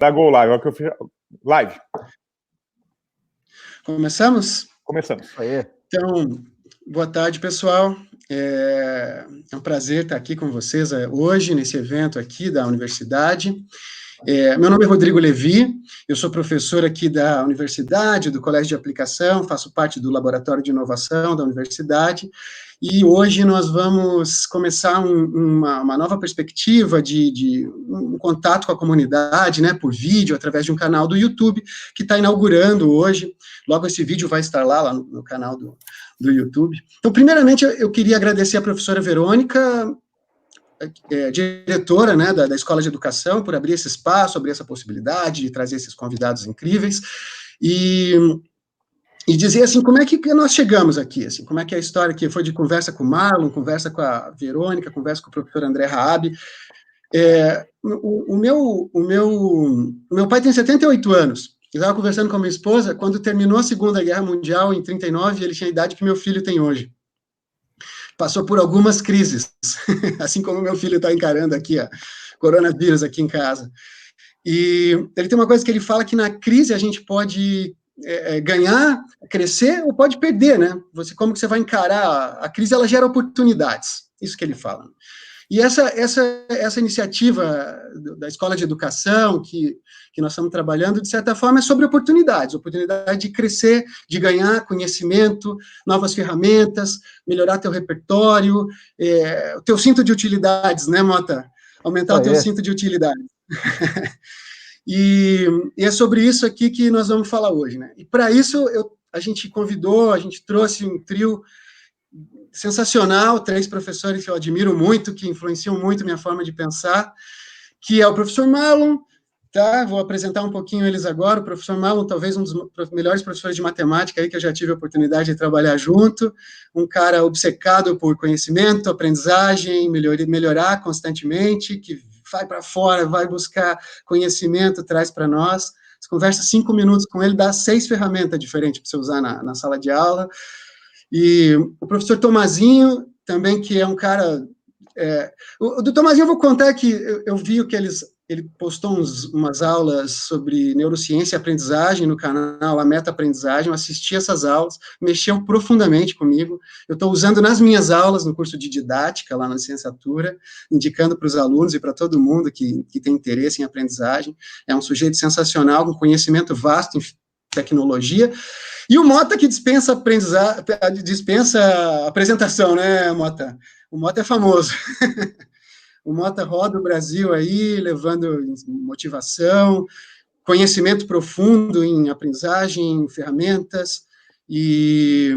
Dá gol live, que eu fiz live. Começamos? Começamos. Aí. Então, boa tarde, pessoal. É um prazer estar aqui com vocês hoje, nesse evento aqui da universidade. Meu nome é Rodrigo Levi, eu sou professor aqui da universidade, do Colégio de Aplicação, faço parte do Laboratório de Inovação da universidade, e hoje nós vamos começar uma nova perspectiva de um contato com a comunidade, né, por vídeo, através de um canal do YouTube, que está inaugurando hoje. Logo esse vídeo vai estar lá no canal do YouTube. Então, primeiramente, eu queria agradecer a professora Verônica, diretora, né, da Escola de Educação, por abrir esse espaço, abrir essa possibilidade de trazer esses convidados incríveis, e dizer, assim, como é que nós chegamos aqui, assim, como é que é a história aqui foi de conversa com o Marlon, conversa com a Verônica, conversa com o professor André Raab. O meu pai tem 78 anos, eu estava conversando com a minha esposa, quando terminou a Segunda Guerra Mundial, em 39, ele tinha a idade que meu filho tem hoje. Passou por algumas crises, assim como meu filho está encarando aqui, coronavírus aqui em casa. E ele tem uma coisa que ele fala, que na crise a gente pode ganhar, crescer, ou pode perder, né? Como que você vai encarar? A crise, ela gera oportunidades, isso que ele fala. E essa iniciativa da Escola de Educação, que nós estamos trabalhando, de certa forma, é sobre oportunidade de crescer, de ganhar conhecimento, novas ferramentas, melhorar teu repertório, o teu cinto de utilidades, né, Mota? Aumentar o teu cinto de utilidades. E é sobre isso aqui que nós vamos falar hoje, né? E para isso, a gente trouxe um trio sensacional, 3 professores que eu admiro muito, que influenciam muito minha forma de pensar, que é o professor Marlon, tá? Vou apresentar um pouquinho eles agora. O professor Marlon, talvez um dos melhores professores de matemática aí que eu já tive a oportunidade de trabalhar junto, um cara obcecado por conhecimento, aprendizagem, melhorar constantemente, que vai para fora, vai buscar conhecimento, traz para nós. Você conversa 5 minutos com ele, dá 6 ferramentas diferentes para você usar na sala de aula. E o professor Tomazinho, também, que é um cara... o do Tomazinho eu vou contar que eu vi que ele postou umas aulas sobre neurociência e aprendizagem no canal, a meta-aprendizagem, eu assisti essas aulas, mexeu profundamente comigo, eu estou usando nas minhas aulas, no curso de didática, lá na licenciatura, indicando para os alunos e para todo mundo que tem interesse em aprendizagem. É um sujeito sensacional, com conhecimento vasto em tecnologia, e o Mota que dispensa apresentação, né, Mota? O Mota é famoso. O Mota roda o Brasil aí, levando motivação, conhecimento profundo em aprendizagem, ferramentas, e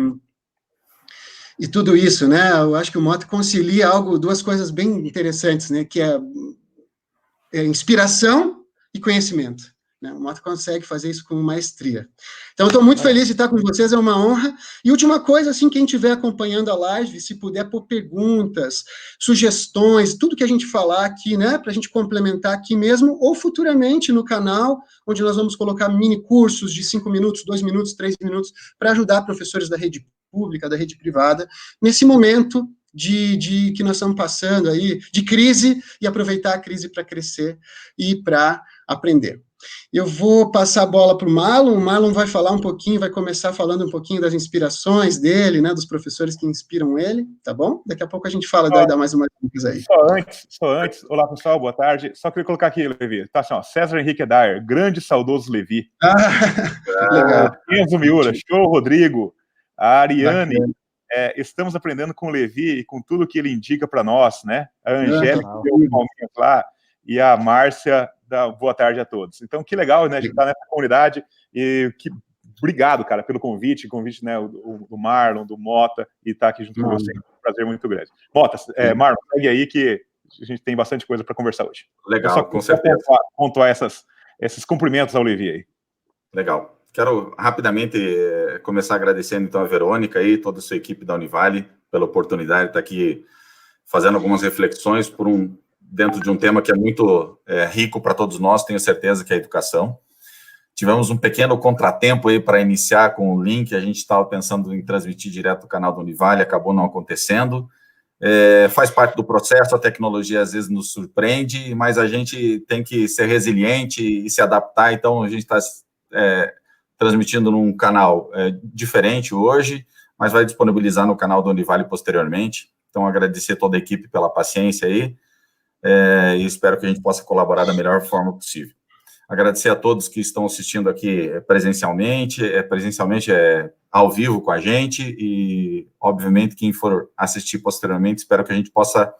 tudo isso, né? Eu acho que o Mota concilia duas coisas bem interessantes, né? Que é inspiração e conhecimento. O Mota consegue fazer isso com maestria. Então, estou muito feliz de estar com vocês, é uma honra. E última coisa, assim, quem estiver acompanhando a live, se puder pôr perguntas, sugestões, tudo que a gente falar aqui, né, para a gente complementar aqui mesmo, ou futuramente no canal, onde nós vamos colocar mini cursos de 5 minutos, 2 minutos, 3 minutos, para ajudar professores da rede pública, da rede privada, nesse momento que nós estamos passando aí, de crise, e aproveitar a crise para crescer e para aprender. Eu vou passar a bola para o Marlon vai falar um pouquinho, vai começar falando um pouquinho das inspirações dele, né, dos professores que inspiram ele, tá bom? Daqui a pouco a gente fala, dá mais uma dicas aí. Só antes, olá pessoal, boa tarde, só queria colocar aqui, Levi, tá assim, ó, César Henrique Dair, grande saudoso Levi. Legal. Enzo Miura, show Rodrigo, a Ariane, estamos aprendendo com o Levi e com tudo que ele indica para nós, né, a Angélica, que deu um palminho lá, e a Márcia, boa tarde a todos. Então, que legal, né, a gente estar nessa comunidade, e obrigado, cara, pelo convite, né, do Marlon, do Mota, e estar aqui junto com você, é um prazer muito grande. Mota, Marlon, segue aí que a gente tem bastante coisa para conversar hoje. Legal, com certeza. Pontuar esses cumprimentos ao Olivier aí. Legal. Quero rapidamente começar agradecendo, então, a Verônica e toda a sua equipe da Univale pela oportunidade de estar aqui fazendo algumas reflexões dentro de um tema que é muito rico para todos nós, tenho certeza que é a educação. Tivemos um pequeno contratempo aí para iniciar com o link, a gente estava pensando em transmitir direto do canal do Univale, acabou não acontecendo. Faz parte do processo, a tecnologia às vezes nos surpreende, mas a gente tem que ser resiliente e se adaptar, então a gente está transmitindo num canal diferente hoje, mas vai disponibilizar no canal do Univale posteriormente. Então, agradecer toda a equipe pela paciência aí, e espero que a gente possa colaborar da melhor forma possível. Agradecer a todos que estão assistindo aqui presencialmente ao vivo com a gente, e, obviamente, quem for assistir posteriormente, espero que a gente possa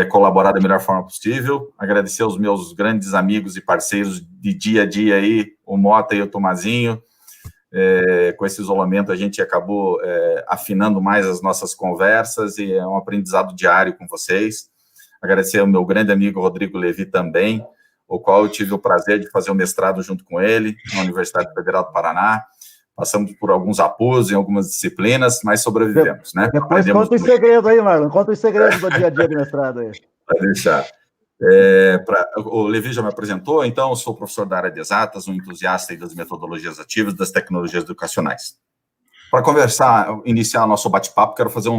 colaborar da melhor forma possível. Agradecer aos meus grandes amigos e parceiros de dia a dia aí, o Mota e o Tomazinho. Com esse isolamento, a gente acabou afinando mais as nossas conversas, e é um aprendizado diário com vocês. Agradecer ao meu grande amigo Rodrigo Levi também, o qual eu tive o prazer de fazer o mestrado junto com ele, na Universidade Federal do Paraná. Passamos por alguns apuros em algumas disciplinas, mas sobrevivemos, né? Depois conta os segredos aí, Marlon. Conta os segredos do dia a dia do mestrado aí. Vai deixar. O Levi já me apresentou, então eu sou professor da área de exatas, um entusiasta das metodologias ativas, das tecnologias educacionais. Para iniciar nosso bate-papo, quero fazer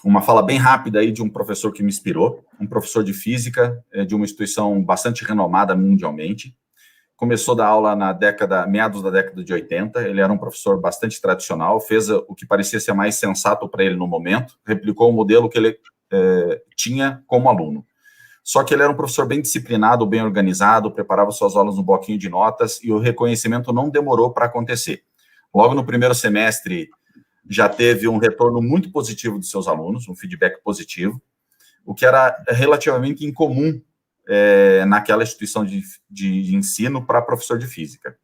uma fala bem rápida aí de um professor que me inspirou, um professor de física de uma instituição bastante renomada mundialmente. Começou a dar aula meados da década de 80, ele era um professor bastante tradicional, fez o que parecia ser mais sensato para ele no momento, replicou o modelo que ele tinha como aluno. Só que ele era um professor bem disciplinado, bem organizado, preparava suas aulas no bloquinho de notas, e o reconhecimento não demorou para acontecer. Logo no primeiro semestre, já teve um retorno muito positivo dos seus alunos, um feedback positivo, o que era relativamente incomum naquela instituição de ensino para professor de física.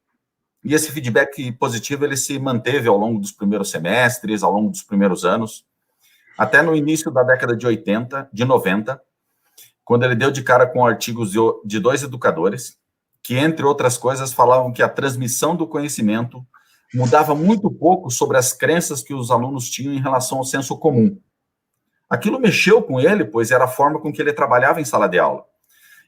E esse feedback positivo, ele se manteve ao longo dos primeiros semestres, ao longo dos primeiros anos, até no início da década de 90, quando ele deu de cara com artigos de 2 educadores, que, entre outras coisas, falavam que a transmissão do conhecimento mudava muito pouco sobre as crenças que os alunos tinham em relação ao senso comum. Aquilo mexeu com ele, pois era a forma com que ele trabalhava em sala de aula.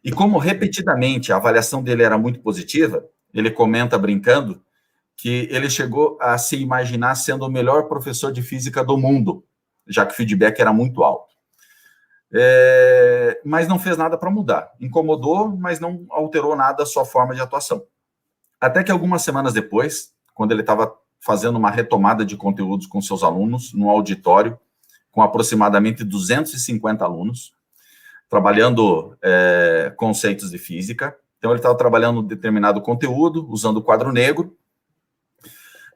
E como repetidamente a avaliação dele era muito positiva, ele comenta brincando que ele chegou a se imaginar sendo o melhor professor de física do mundo, já que o feedback era muito alto. Mas não fez nada para mudar. Incomodou, mas não alterou nada a sua forma de atuação. Até que algumas semanas depois, quando ele estava fazendo uma retomada de conteúdos com seus alunos, num auditório, com aproximadamente 250 alunos, trabalhando conceitos de física. Então, ele estava trabalhando um determinado conteúdo, usando o quadro negro,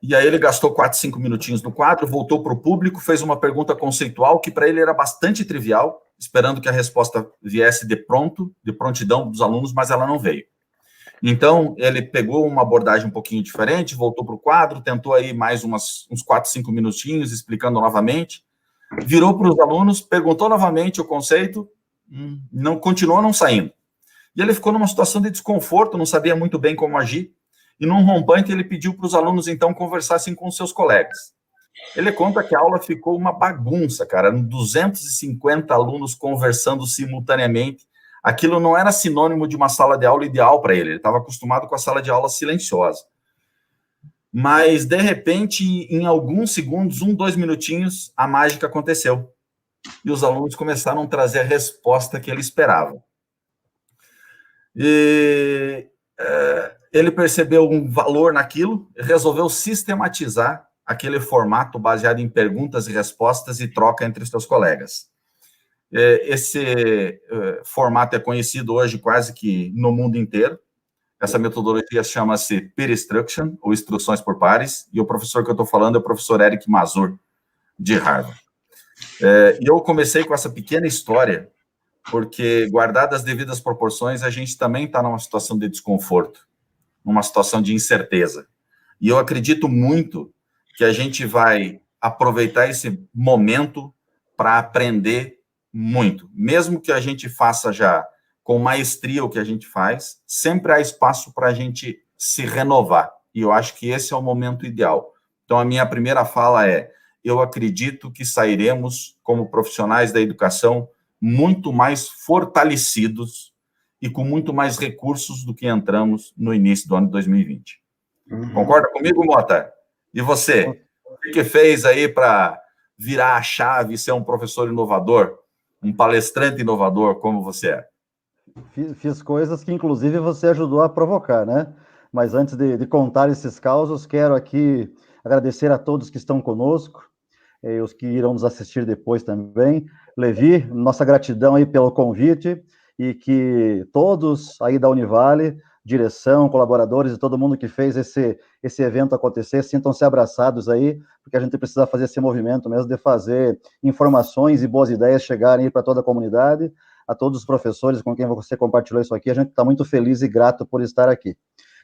e aí ele gastou 4, 5 minutinhos no quadro, voltou para o público, fez uma pergunta conceitual, que para ele era bastante trivial, esperando que a resposta viesse de prontidão dos alunos, mas ela não veio. Então, ele pegou uma abordagem um pouquinho diferente, voltou para o quadro, tentou aí mais uns 4, 5 minutinhos, explicando novamente, virou para os alunos, perguntou novamente o conceito, continuou não saindo. E ele ficou numa situação de desconforto, não sabia muito bem como agir, e num rompante ele pediu para os alunos, então, conversassem com seus colegas. Ele conta que a aula ficou uma bagunça, cara, 250 alunos conversando simultaneamente. Aquilo não era sinônimo de uma sala de aula ideal para ele estava acostumado com a sala de aula silenciosa. Mas, de repente, em alguns segundos, 1, 2 minutinhos, a mágica aconteceu. E os alunos começaram a trazer a resposta que ele esperava. E ele percebeu um valor naquilo, resolveu sistematizar aquele formato baseado em perguntas e respostas e troca entre os seus colegas. Esse formato é conhecido hoje quase que no mundo inteiro. Essa metodologia chama-se Peer Instruction, ou Instruções por Pares, e o professor que eu estou falando é o professor Eric Mazur, de Harvard. E eu comecei com essa pequena história, porque, guardadas as devidas proporções, a gente também está numa situação de desconforto, numa situação de incerteza. E eu acredito muito que a gente vai aproveitar esse momento para aprender muito. Mesmo que a gente faça já com maestria o que a gente faz, sempre há espaço para a gente se renovar. E eu acho que esse é o momento ideal. Então, a minha primeira fala é: eu acredito que sairemos, como profissionais da educação, muito mais fortalecidos e com muito mais recursos do que entramos no início do ano de 2020. Concorda comigo, Mota? E você? O que fez aí para virar a chave e ser um professor inovador, um palestrante inovador como você é? Fiz coisas que, inclusive, você ajudou a provocar, né? Mas antes de contar esses causos, quero aqui agradecer a todos que estão conosco, os que irão nos assistir depois também. Levi, nossa gratidão aí pelo convite, e que todos aí da Univale, direção, colaboradores e todo mundo que fez esse evento acontecer, sintam-se abraçados aí, porque a gente precisa fazer esse movimento mesmo de fazer informações e boas ideias chegarem aí para toda a comunidade. A todos os professores com quem você compartilhou isso aqui, a gente está muito feliz e grato por estar aqui.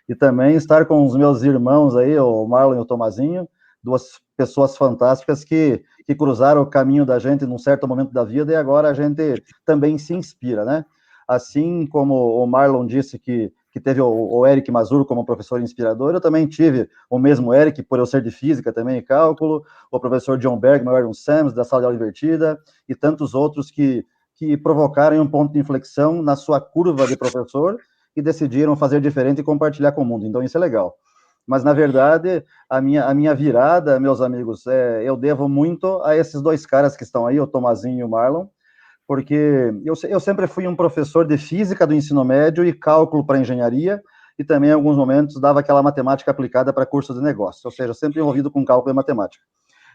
E também estar com os meus irmãos aí, o Marlon e o Tomazinho, duas pessoas fantásticas que cruzaram o caminho da gente num certo momento da vida, e agora a gente também se inspira, né? Assim como o Marlon disse que teve o Eric Mazur como professor inspirador, eu também tive o mesmo Eric, por eu ser de física também e cálculo, o professor John Bergman, o Aaron Sams, da Sala de Aula Invertida, e tantos outros que provocaram um ponto de inflexão na sua curva de professor e decidiram fazer diferente e compartilhar com o mundo. Então, isso é legal. Mas, na verdade, a minha virada, meus amigos, eu devo muito a esses dois caras que estão aí, o Tomazinho e o Marlon, porque eu sempre fui um professor de física do ensino médio e cálculo para engenharia, e também, em alguns momentos, dava aquela matemática aplicada para cursos de negócio, ou seja, sempre envolvido com cálculo e matemática.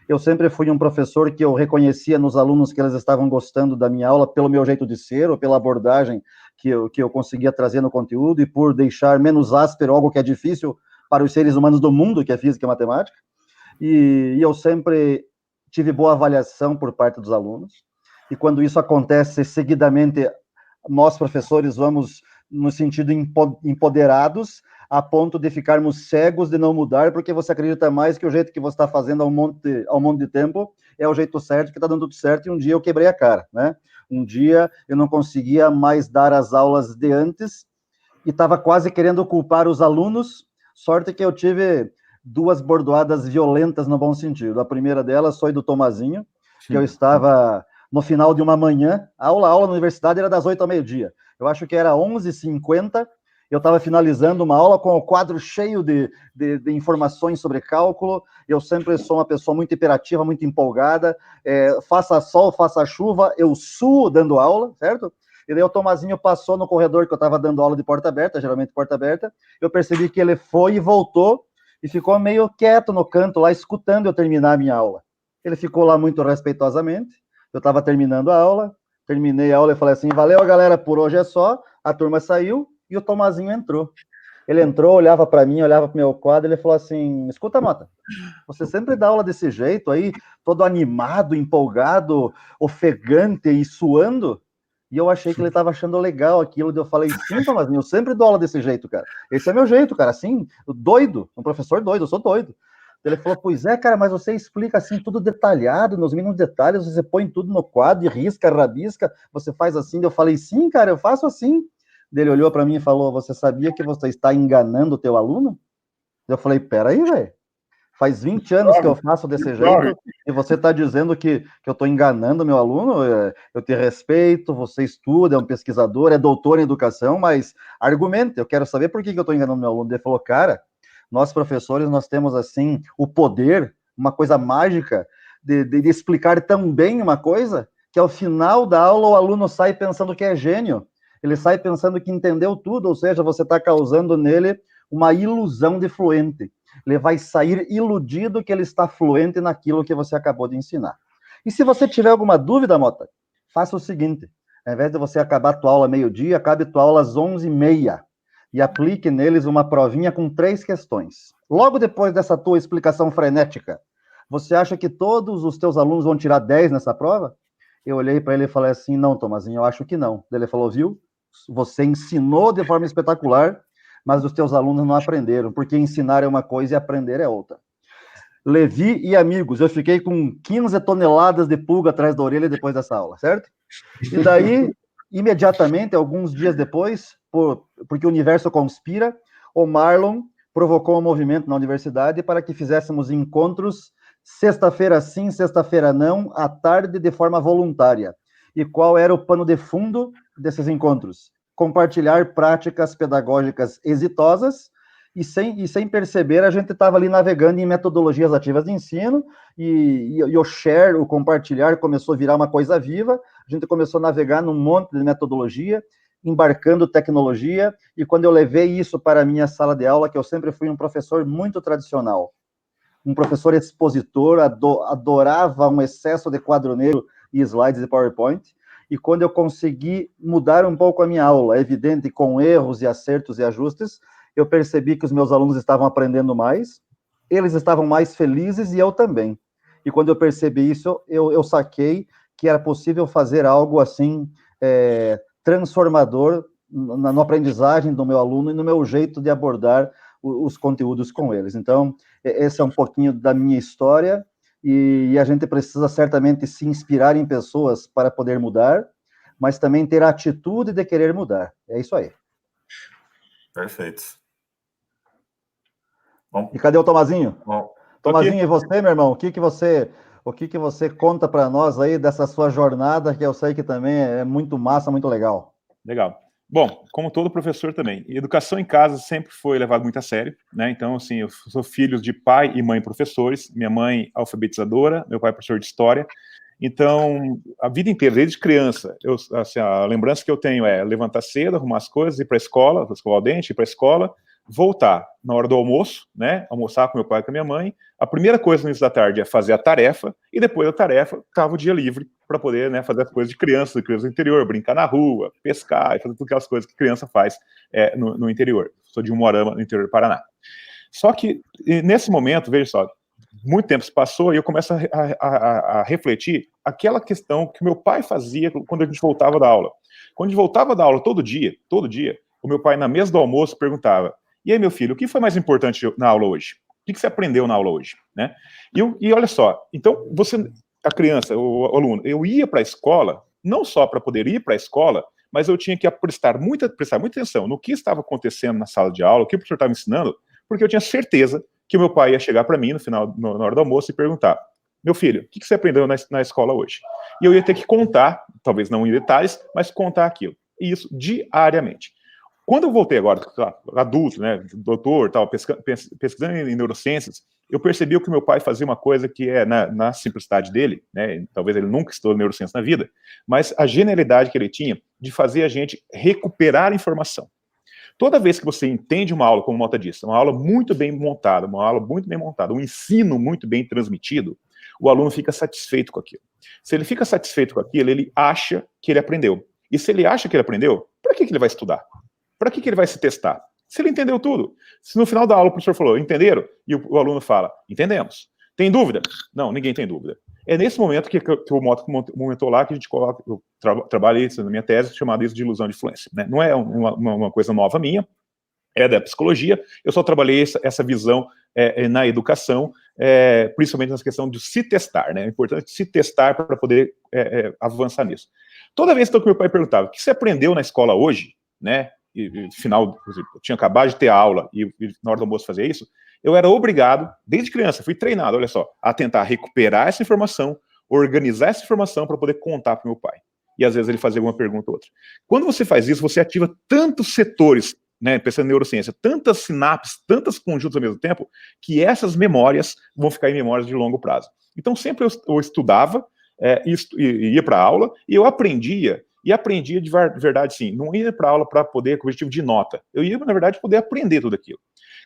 Eu sempre fui um professor que eu reconhecia nos alunos que eles estavam gostando da minha aula pelo meu jeito de ser, ou pela abordagem que eu conseguia trazer no conteúdo, e por deixar menos áspero algo que é difícil para os seres humanos do mundo, que é física e matemática. E eu sempre tive boa avaliação por parte dos alunos. E quando isso acontece seguidamente, nós, professores, vamos no sentido empoderados, a ponto de ficarmos cegos de não mudar, porque você acredita mais que o jeito que você está fazendo há um monte de tempo é o jeito certo, que está dando tudo certo, e um dia eu quebrei a cara, né? Um dia eu não conseguia mais dar as aulas de antes, e estava quase querendo culpar os alunos, sorte que eu tive duas bordoadas violentas no bom sentido. A primeira delas foi do Tomazinho, que eu estava no final de uma manhã, a aula na universidade era das 8 ao meio-dia, eu acho que era 11h50, eu estava finalizando uma aula com o quadro cheio de informações sobre cálculo. Eu sempre sou uma pessoa muito hiperativa, muito empolgada, faça sol, faça chuva, eu suo dando aula, certo? E daí o Tomazinho passou no corredor que eu estava dando aula de porta aberta, geralmente porta aberta, eu percebi que ele foi e voltou, e ficou meio quieto no canto lá, escutando eu terminar a minha aula. Ele ficou lá muito respeitosamente, eu estava terminando a aula, terminei a aula e falei assim, valeu galera, por hoje é só, a turma saiu, e o Tomazinho entrou. Ele entrou, olhava para mim, olhava para o meu quadro, ele falou assim, escuta, Mota, você sempre dá aula desse jeito aí, todo animado, empolgado, ofegante e suando? E eu achei que ele estava achando legal aquilo, e eu falei, sim, Tomazinho, eu sempre dou aula desse jeito, cara. Esse é meu jeito, cara, assim, doido, um professor doido, eu sou doido. Ele falou, pois é, cara, mas você explica assim, tudo detalhado, nos mínimos detalhes, você põe tudo no quadro, e risca, rabisca, você faz assim. Eu falei, sim, cara, eu faço assim. Ele olhou para mim e falou, você sabia que você está enganando o teu aluno? Eu falei, peraí, velho, faz 20 anos que eu faço desse jeito, e você está dizendo que eu estou enganando meu aluno? Eu te respeito, você estuda, é um pesquisador, é doutor em educação, mas argumente, eu quero saber por que eu estou enganando meu aluno. Ele falou, cara, nós professores, nós temos assim, o poder, uma coisa mágica, de explicar tão bem uma coisa, que ao final da aula o aluno sai pensando que é gênio, ele sai pensando que entendeu tudo, ou seja, você está causando nele uma ilusão de fluente. Ele vai sair iludido que ele está fluente naquilo que você acabou de ensinar. E se você tiver alguma dúvida, Mota, faça o seguinte, ao invés de você acabar a tua aula meio-dia, acabe a tua aula às 11h30, e aplique neles uma provinha com 3 questões. Logo depois dessa tua explicação frenética, você acha que todos os teus alunos vão tirar 10 nessa prova? Eu olhei para ele e falei assim, não, Tomazinho, eu acho que não. Ele falou, viu? Você ensinou de forma espetacular, mas os teus alunos não aprenderam, porque ensinar é uma coisa e aprender é outra. Levi e amigos, eu fiquei com 15 toneladas de pulga atrás da orelha depois dessa aula, certo? E daí, imediatamente, alguns dias depois, porque o universo conspira, o Marlon provocou um movimento na universidade para que fizéssemos encontros sexta-feira sim, sexta-feira não, à tarde, de forma voluntária. E qual era o pano de fundo desses encontros? Compartilhar práticas pedagógicas exitosas e sem perceber, a gente estava ali navegando em metodologias ativas de ensino, e o share, o compartilhar, começou a virar uma coisa viva, a gente começou a navegar num monte de metodologia, embarcando tecnologia, e quando eu levei isso para a minha sala de aula, que eu sempre fui um professor muito tradicional, um professor expositor, adorava um excesso de quadro negro e slides de PowerPoint, e quando eu consegui mudar um pouco a minha aula, evidente, com erros e acertos e ajustes, eu percebi que os meus alunos estavam aprendendo mais, eles estavam mais felizes e eu também. E quando eu percebi isso, eu saquei que era possível fazer algo assim, transformador na aprendizagem do meu aluno e no meu jeito de abordar os conteúdos com eles. Então, esse é um pouquinho da minha história, e a gente precisa certamente se inspirar em pessoas para poder mudar, mas também ter a atitude de querer mudar. É isso aí. Perfeito. Bom. E cadê o Tomazinho? Bom, Tomazinho, e você, meu irmão? O que você conta para nós aí dessa sua jornada, que eu sei que também é muito massa, muito legal? Legal. Bom, como todo professor também, educação em casa sempre foi levado muito a sério, né? Então, assim, eu sou filho de pai e mãe professores, minha mãe alfabetizadora, meu pai professor de história. Então, a vida inteira, desde criança, assim, a lembrança que eu tenho é levantar cedo, arrumar as coisas, ir para a escola, escovar o dente, ir para a escola, voltar na hora do almoço, né, almoçar com meu pai e com a minha mãe. A primeira coisa no início da tarde é fazer a tarefa, e depois da tarefa, estava o dia livre para poder, né, fazer as coisas de criança do interior, brincar na rua, pescar, e fazer todas aquelas coisas que criança faz no interior. Sou de Umuarama, no interior do Paraná. Só que, nesse momento, veja só, muito tempo se passou e eu começo a refletir aquela questão que meu pai fazia quando a gente voltava da aula. Quando a gente voltava da aula todo dia, o meu pai, na mesa do almoço, perguntava: e aí, meu filho, o que foi mais importante na aula hoje? O que você aprendeu na aula hoje? Né? E olha só, então, você, a criança, o aluno, eu ia para a escola, não só para poder ir para a escola, mas eu tinha que prestar muita atenção no que estava acontecendo na sala de aula, o que o professor estava ensinando, porque eu tinha certeza que o meu pai ia chegar para mim na hora do almoço e perguntar: meu filho, o que você aprendeu na escola hoje? E eu ia ter que contar, talvez não em detalhes, mas contar aquilo. E isso diariamente. Quando eu voltei agora, adulto, né, doutor, tal, pesquisando em neurociências, eu percebi que o meu pai fazia uma coisa que é, na simplicidade dele, né, talvez ele nunca estudou neurociência na vida, mas a genialidade que ele tinha de fazer a gente recuperar informação. Toda vez que você entende uma aula, como o Mota disse, uma aula muito bem montada, um ensino muito bem transmitido, o aluno fica satisfeito com aquilo. Se ele fica satisfeito com aquilo, ele acha que ele aprendeu. E se ele acha que ele aprendeu, para que ele vai estudar? Para que ele vai se testar? Se ele entendeu tudo. Se no final da aula o professor falou: entenderam? E o aluno fala: entendemos. Tem dúvida? Não, ninguém tem dúvida. É nesse momento que o Mota comentou lá, que a gente coloca, eu trabalho isso na minha tese, chamado isso de ilusão de influência. Né? Não é uma coisa nova minha, é da psicologia, eu só trabalhei essa visão na educação, principalmente nessa questão de se testar, né? É importante se testar para poder avançar nisso. Toda vez então, que meu pai perguntava: o que você aprendeu na escola hoje, né? E final, eu tinha acabado de ter aula e na hora do almoço fazer isso, eu era obrigado, desde criança, fui treinado, olha só, a tentar recuperar essa informação, organizar essa informação para poder contar para o meu pai. E às vezes ele fazia alguma pergunta ou outra. Quando você faz isso, você ativa tantos setores, né, pensando em neurociência, tantas sinapses, tantos conjuntos ao mesmo tempo, que essas memórias vão ficar em memórias de longo prazo. Então sempre eu estudava, ia para a aula, e eu aprendia de verdade, sim. Não ia para a aula para poder, com o objetivo de nota. Eu ia, na verdade, poder aprender tudo aquilo.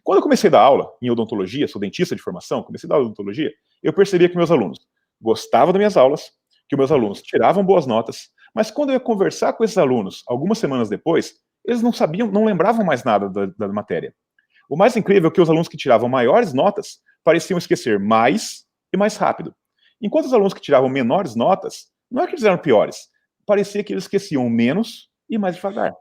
Quando eu comecei a dar aula em odontologia, sou dentista de formação, comecei a dar aula em odontologia, eu percebia que meus alunos gostavam das minhas aulas, que meus alunos tiravam boas notas, mas quando eu ia conversar com esses alunos, algumas semanas depois, eles não sabiam, não lembravam mais nada da matéria. O mais incrível é que os alunos que tiravam maiores notas pareciam esquecer mais e mais rápido. Enquanto os alunos que tiravam menores notas, não é que eles eram piores, parecia que eles esqueciam menos e mais devagar.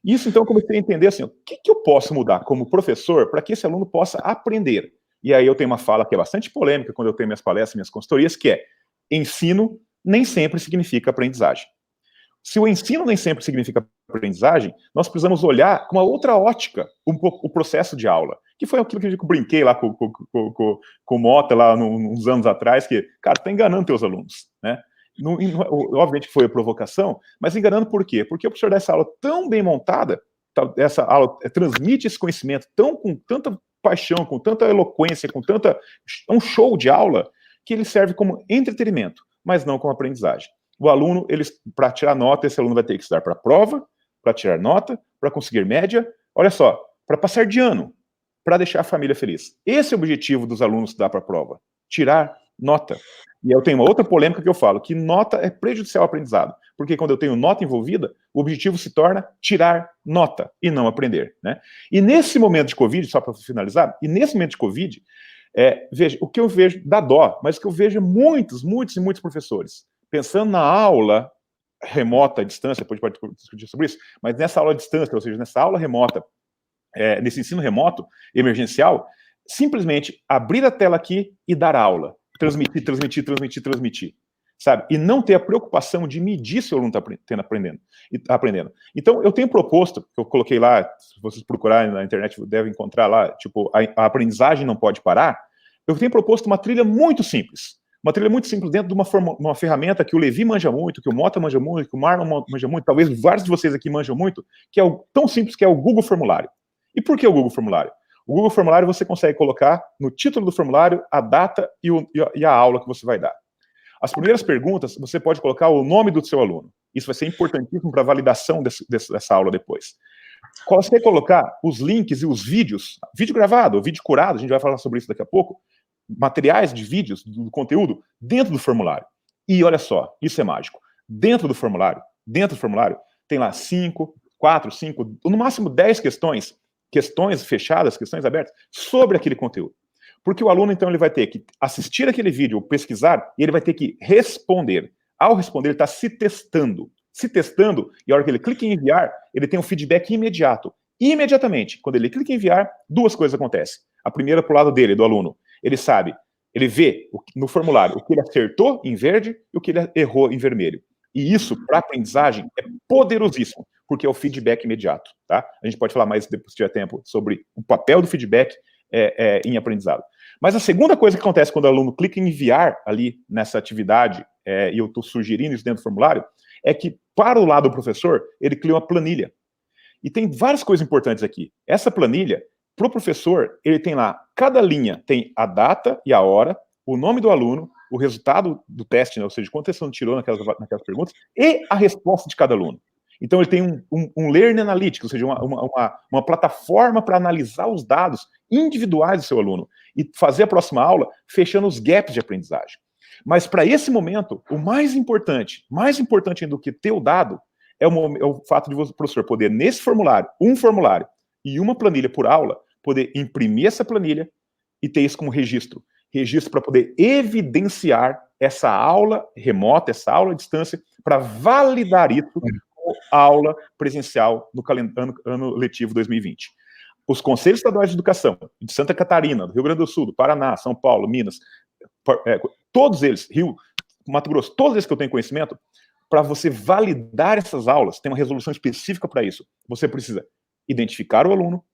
Isso, então, eu comecei a entender assim, o que eu posso mudar como professor para que esse aluno possa aprender? E aí eu tenho uma fala que é bastante polêmica quando eu tenho minhas palestras, minhas consultorias, que é: ensino nem sempre significa aprendizagem. Se o ensino nem sempre significa aprendizagem, nós precisamos olhar com uma outra ótica o processo de aula, que foi aquilo que eu brinquei lá com o Mota, lá uns anos atrás, que, cara, tá enganando teus alunos, né? Obviamente foi a provocação, mas enganando por quê? Porque o professor dá essa aula tão bem montada essa aula transmite esse conhecimento com tanta paixão, com tanta eloquência, é um show de aula, que ele serve como entretenimento, mas não como aprendizagem. O aluno, para tirar nota, esse aluno vai ter que estudar para a prova, para tirar nota, para conseguir média, olha só, para passar de ano, para deixar a família feliz. Esse é o objetivo dos alunos estudar para a prova, tirar nota. E eu tenho uma outra polêmica que eu falo, que nota é prejudicial ao aprendizado, porque quando eu tenho nota envolvida, o objetivo se torna tirar nota e não aprender, né? E nesse momento de Covid, só para finalizar, veja, o que eu vejo dá dó, mas o que eu vejo é muitos professores pensando na aula remota, à distância, depois pode discutir sobre isso, mas nessa aula à distância, ou seja, nessa aula remota, nesse ensino remoto emergencial, simplesmente abrir a tela aqui e dar aula, transmitir, sabe? E não ter a preocupação de medir se o aluno está aprendendo. Então, eu tenho proposto, eu coloquei lá, se vocês procurarem na internet, devem encontrar lá, tipo, a aprendizagem não pode parar. Eu tenho proposto uma trilha muito simples dentro de uma ferramenta que o Levi manja muito, que o Mota manja muito, que o Marlon manja muito, talvez vários de vocês aqui manjam muito, que é tão simples que é o Google Formulário. E por que o Google Formulário? O Google Formulário você consegue colocar no título do formulário a data e a aula que você vai dar. As primeiras perguntas, você pode colocar o nome do seu aluno. Isso vai ser importantíssimo para a validação dessa aula depois. Você vai colocar os links e os vídeos, vídeo gravado, ou vídeo curado, a gente vai falar sobre isso daqui a pouco, materiais de vídeos, do conteúdo, dentro do formulário. E olha só, isso é mágico. Dentro do formulário, tem lá 4, 5, no máximo 10 questões fechadas, questões abertas, sobre aquele conteúdo. Porque o aluno, então, ele vai ter que assistir aquele vídeo, ou pesquisar, e ele vai ter que responder. Ao responder, ele está se testando, e a hora que ele clica em enviar, ele tem um feedback imediato. Imediatamente, quando ele clica em enviar, duas coisas acontecem. A primeira, para o lado dele, do aluno, ele sabe, ele vê no formulário o que ele acertou em verde e o que ele errou em vermelho. E isso, para a aprendizagem, é poderosíssimo, porque é o feedback imediato, tá? A gente pode falar mais, depois se tiver tempo, sobre o papel do feedback em aprendizado. Mas a segunda coisa que acontece quando o aluno clica em enviar ali nessa atividade, e eu estou sugerindo isso dentro do formulário, é que, para o lado do professor, ele cria uma planilha. E tem várias coisas importantes aqui. Essa planilha, para o professor, ele tem lá, cada linha tem a data e a hora, o nome do aluno, o resultado do teste, né, ou seja, quanto esse aluno tirou naquelas perguntas, e a resposta de cada aluno. Então, ele tem um Learning Analytics, ou seja, uma plataforma para analisar os dados individuais do seu aluno e fazer a próxima aula fechando os gaps de aprendizagem. Mas, para esse momento, o mais importante do que ter o dado, é o fato de o professor poder, nesse formulário, um formulário e uma planilha por aula, poder imprimir essa planilha e ter isso como registro para poder evidenciar essa aula remota, essa aula à distância, para validar isso como aula presencial no ano letivo 2020. Os Conselhos Estaduais de Educação de Santa Catarina, do Rio Grande do Sul, do Paraná, São Paulo, Minas, todos eles, Rio, Mato Grosso, todos esses que eu tenho conhecimento, para você validar essas aulas, tem uma resolução específica para isso. Você precisa identificar o aluno,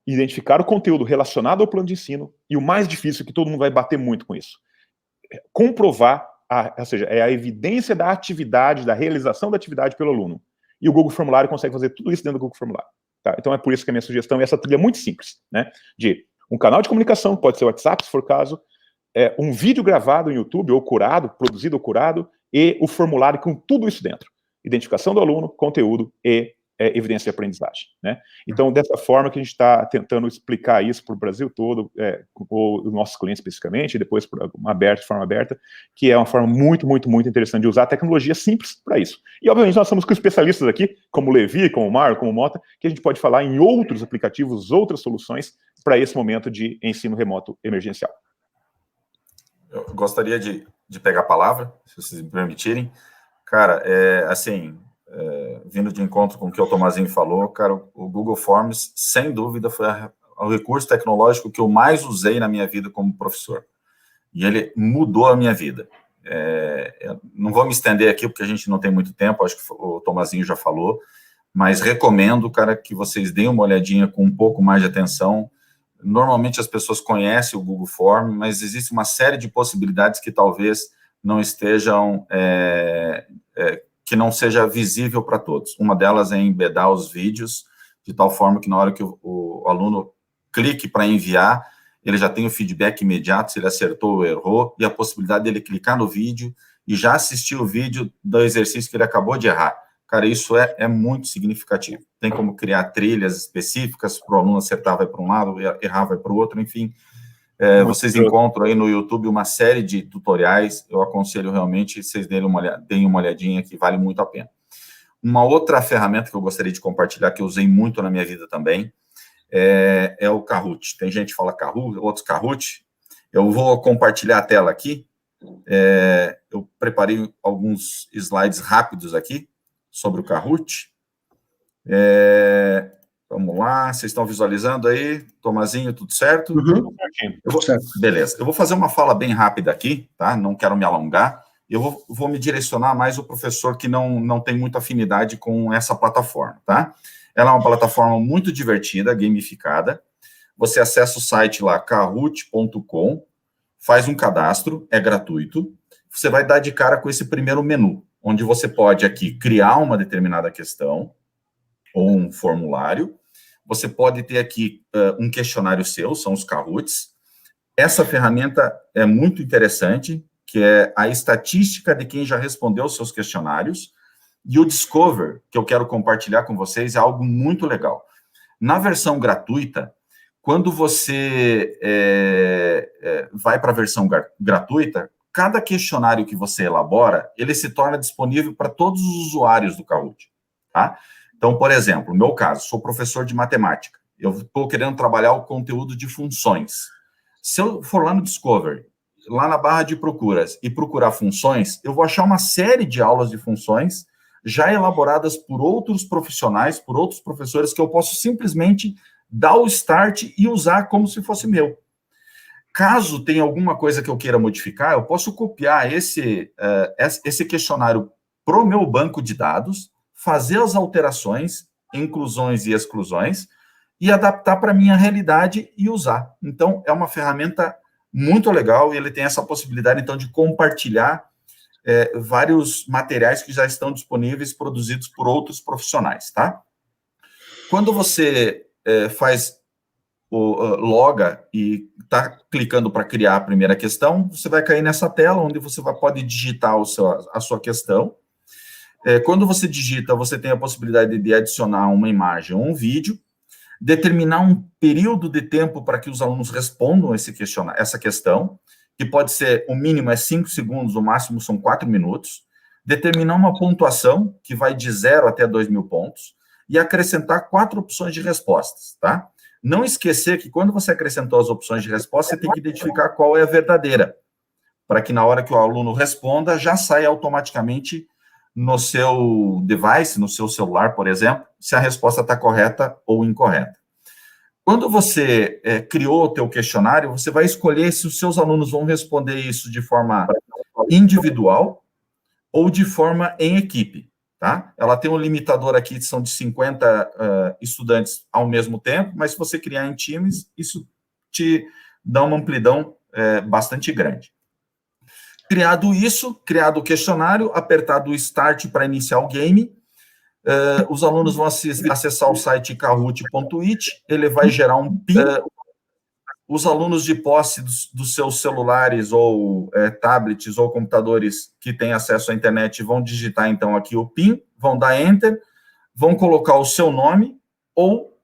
identificar o conteúdo relacionado ao plano de ensino, e o mais difícil, que todo mundo vai bater muito com isso, comprovar, ou seja, é a evidência da atividade, da realização da atividade pelo aluno. E o Google Formulário consegue fazer tudo isso dentro do Google Formulário. Tá? Então é por isso que a minha sugestão é essa trilha muito simples, né? De um canal de comunicação, pode ser o WhatsApp, se for o caso, um vídeo gravado no YouTube, ou curado, produzido ou curado, e o formulário com tudo isso dentro. Identificação do aluno, conteúdo e evidência de aprendizagem, né? Então, dessa forma que a gente está tentando explicar isso para o Brasil todo, com os nossos clientes especificamente, e depois de forma aberta, que é uma forma muito, muito, muito interessante de usar a tecnologia simples para isso. E, obviamente, nós estamos com especialistas aqui, como o Levi, como o Mário, como o Mota, que a gente pode falar em outros aplicativos, outras soluções para esse momento de ensino remoto emergencial. Eu gostaria de pegar a palavra, se vocês me permitirem. Cara, vindo de encontro com o que o Tomazinho falou, cara, o Google Forms, sem dúvida, foi o recurso tecnológico que eu mais usei na minha vida como professor. E ele mudou a minha vida. Não vou me estender aqui, porque a gente não tem muito tempo, acho que o Tomazinho já falou, mas recomendo, cara, que vocês deem uma olhadinha com um pouco mais de atenção. Normalmente as pessoas conhecem o Google Form, mas existe uma série de possibilidades que talvez não estejam, que não seja visível para todos. Uma delas é embedar os vídeos. de tal forma que na hora que o aluno clique para enviar, ele já tem o feedback imediato, se ele acertou ou errou, e a possibilidade dele clicar no vídeo e já assistir o vídeo do exercício que ele acabou de errar. Cara, isso é muito significativo. Tem como criar trilhas específicas para o aluno acertar, vai para um lado, errar, vai para o outro, enfim. Vocês encontram aí no YouTube uma série de tutoriais, eu aconselho realmente vocês deem uma olhadinha que vale muito a pena. Uma outra ferramenta que eu gostaria de compartilhar, que eu usei muito na minha vida também, é o Kahoot. Tem gente que fala Kahoot, outros Kahoot. Eu vou compartilhar a tela aqui. Eu preparei alguns slides rápidos aqui sobre o Kahoot. Vamos lá, vocês estão visualizando aí? Tomazinho, tudo certo? Uhum. Beleza. Eu vou fazer uma fala bem rápida aqui, tá? Não quero me alongar. Eu vou me direcionar mais ao professor que não tem muita afinidade com essa plataforma, tá? Ela é uma plataforma muito divertida, gamificada. Você acessa o site lá, kahoot.com, faz um cadastro, é gratuito. Você vai dar de cara com esse primeiro menu, onde você pode aqui criar uma determinada questão ou um formulário. Você pode ter aqui um questionário seu, são os Kahoots. Essa ferramenta é muito interessante, que é a estatística de quem já respondeu os seus questionários. E o Discover, que eu quero compartilhar com vocês, é algo muito legal. Na versão gratuita, quando você vai para a versão gratuita, cada questionário que você elabora, ele se torna disponível para todos os usuários do Kahoot, tá? Então, por exemplo, no meu caso, sou professor de matemática. Eu estou querendo trabalhar o conteúdo de funções. Se eu for lá no Discover, lá na barra de procuras, e procurar funções, eu vou achar uma série de aulas de funções já elaboradas por outros profissionais, por outros professores, que eu posso simplesmente dar o start e usar como se fosse meu. Caso tenha alguma coisa que eu queira modificar, eu posso copiar esse questionário para o meu banco de dados, fazer as alterações, inclusões e exclusões, e adaptar para a minha realidade e usar. Então, é uma ferramenta muito legal, e ele tem essa possibilidade, então, de compartilhar vários materiais que já estão disponíveis, produzidos por outros profissionais, tá? Quando você loga e está clicando para criar a primeira questão, você vai cair nessa tela, onde você pode digitar a sua questão. Quando você digita, você tem a possibilidade de adicionar uma imagem ou um vídeo, determinar um período de tempo para que os alunos respondam essa questão, que pode ser, o mínimo é 5 segundos, o máximo são 4 minutos, determinar uma pontuação, que vai de 0 até 2.000 pontos, e acrescentar 4 opções de respostas, tá? Não esquecer que quando você acrescentou as opções de resposta, você tem que identificar qual é a verdadeira, para que na hora que o aluno responda, já saia automaticamente no seu device, no seu celular, por exemplo, se a resposta está correta ou incorreta. Quando você criou o teu questionário, você vai escolher se os seus alunos vão responder isso de forma individual ou de forma em equipe, tá? Ela tem um limitador aqui, que são de 50 estudantes ao mesmo tempo, mas se você criar em times, isso te dá uma amplidão bastante grande. Criado o questionário, apertado o Start para iniciar o game, os alunos vão acessar o site kahoot.it, ele vai gerar um PIN, os alunos de posse dos seus celulares ou tablets ou computadores que têm acesso à internet vão digitar, então, aqui o PIN, vão dar Enter, vão colocar o seu nome ou,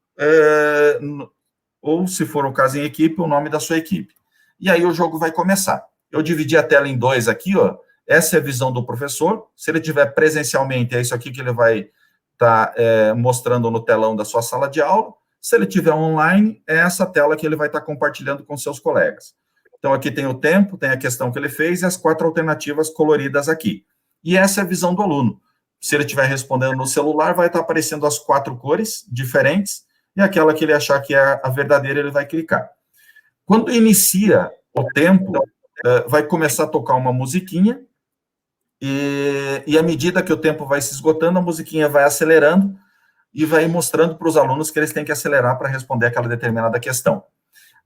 se for o caso em equipe, o nome da sua equipe. E aí o jogo vai começar. Eu dividi a tela em 2 aqui, ó. Essa é a visão do professor. Se ele estiver presencialmente, é isso aqui que ele vai estar mostrando no telão da sua sala de aula. Se ele estiver online, é essa tela que ele vai estar compartilhando com seus colegas. Então, aqui tem o tempo, tem a questão que ele fez e as 4 alternativas coloridas aqui. E essa é a visão do aluno. Se ele estiver respondendo no celular, vai estar aparecendo as 4 cores diferentes, e aquela que ele achar que é a verdadeira, ele vai clicar. Quando inicia o tempo, vai começar a tocar uma musiquinha, e à medida que o tempo vai se esgotando, a musiquinha vai acelerando e vai mostrando para os alunos que eles têm que acelerar para responder aquela determinada questão.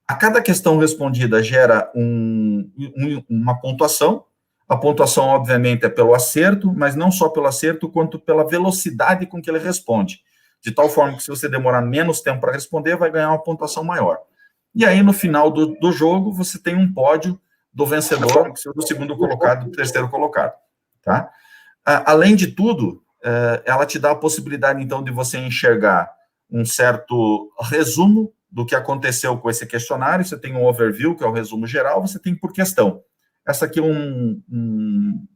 A cada questão respondida gera uma pontuação. A pontuação, obviamente, é pelo acerto, mas não só pelo acerto, quanto pela velocidade com que ele responde. de tal forma que se você demorar menos tempo para responder, vai ganhar uma pontuação maior. E aí, no final do jogo, você tem um pódio do vencedor, do segundo colocado, do terceiro colocado, tá? Além de tudo, ela te dá a possibilidade, então, de você enxergar um certo resumo do que aconteceu com esse questionário. Você tem um overview, que é o resumo geral, você tem por questão. Essa aqui é um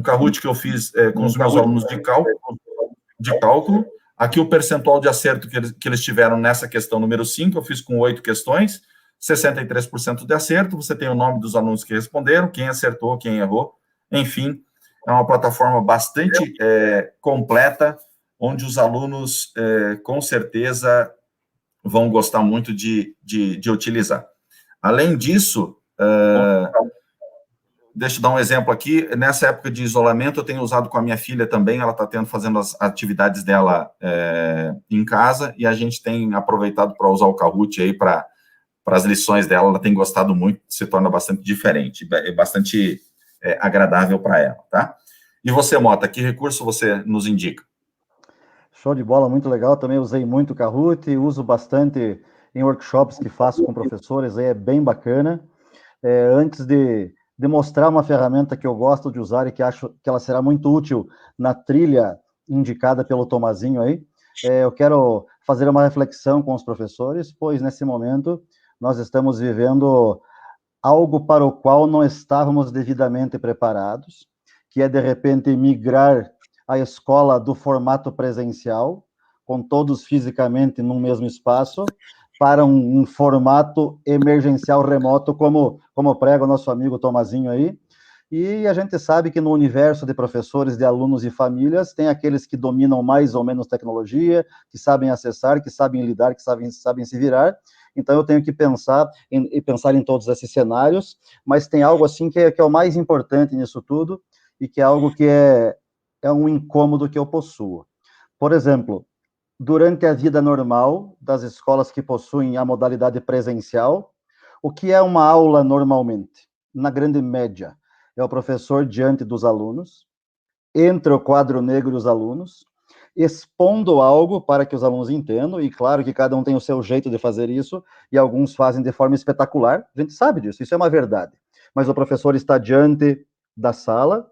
Kahoot que eu fiz com os meus alunos de cálculo. Aqui o percentual de acerto que eles tiveram nessa questão número 5, eu fiz com 8 questões, 63% de acerto. Você tem o nome dos alunos que responderam, quem acertou, quem errou. Enfim, é uma plataforma bastante completa, onde os alunos, com certeza, vão gostar muito de utilizar. Além disso, deixa eu dar um exemplo aqui. Nessa época de isolamento, eu tenho usado com a minha filha também. Ela está fazendo as atividades dela em casa, e a gente tem aproveitado para usar o Kahoot aí para as lições dela. Ela tem gostado muito, se torna bastante diferente, bastante agradável para ela, tá? E você, Mota, que recurso você nos indica? Show de bola, muito legal. Também usei muito o Kahoot, uso bastante em workshops que faço com professores, aí é bem bacana. Antes de mostrar uma ferramenta que eu gosto de usar e que acho que ela será muito útil na trilha indicada pelo Tomazinho aí, eu quero fazer uma reflexão com os professores, pois nesse momento nós estamos vivendo algo para o qual não estávamos devidamente preparados, que é, de repente, migrar a escola do formato presencial, com todos fisicamente no mesmo espaço, para um formato emergencial remoto, como prega o nosso amigo Tomazinho aí. E a gente sabe que no universo de professores, de alunos e famílias, tem aqueles que dominam mais ou menos tecnologia, que sabem acessar, que sabem lidar, que sabem se virar. Então, eu tenho que pensar em todos esses cenários, mas tem algo assim que é o mais importante nisso tudo, e que é algo que é um incômodo que eu possuo. Por exemplo, durante a vida normal das escolas que possuem a modalidade presencial, o que é uma aula normalmente? Na grande média, é o professor diante dos alunos, entre o quadro negro e os alunos, expondo algo para que os alunos entendam, e claro que cada um tem o seu jeito de fazer isso, e alguns fazem de forma espetacular, a gente sabe disso, isso é uma verdade. Mas o professor está diante da sala,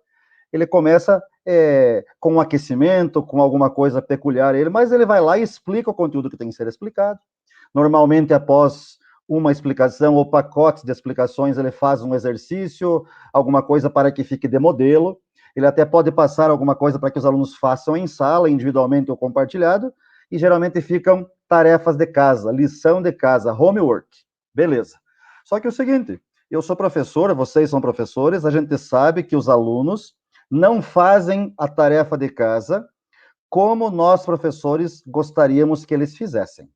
ele começa com um aquecimento, com alguma coisa peculiar, mas ele vai lá e explica o conteúdo que tem que ser explicado. Normalmente, após uma explicação ou pacotes de explicações, ele faz um exercício, alguma coisa para que fique de modelo. Ele até pode passar alguma coisa para que os alunos façam em sala, individualmente ou compartilhado, e geralmente ficam tarefas de casa, lição de casa, homework. Beleza. Só que é o seguinte, eu sou professor, vocês são professores, a gente sabe que os alunos não fazem a tarefa de casa como nós, professores, gostaríamos que eles fizessem.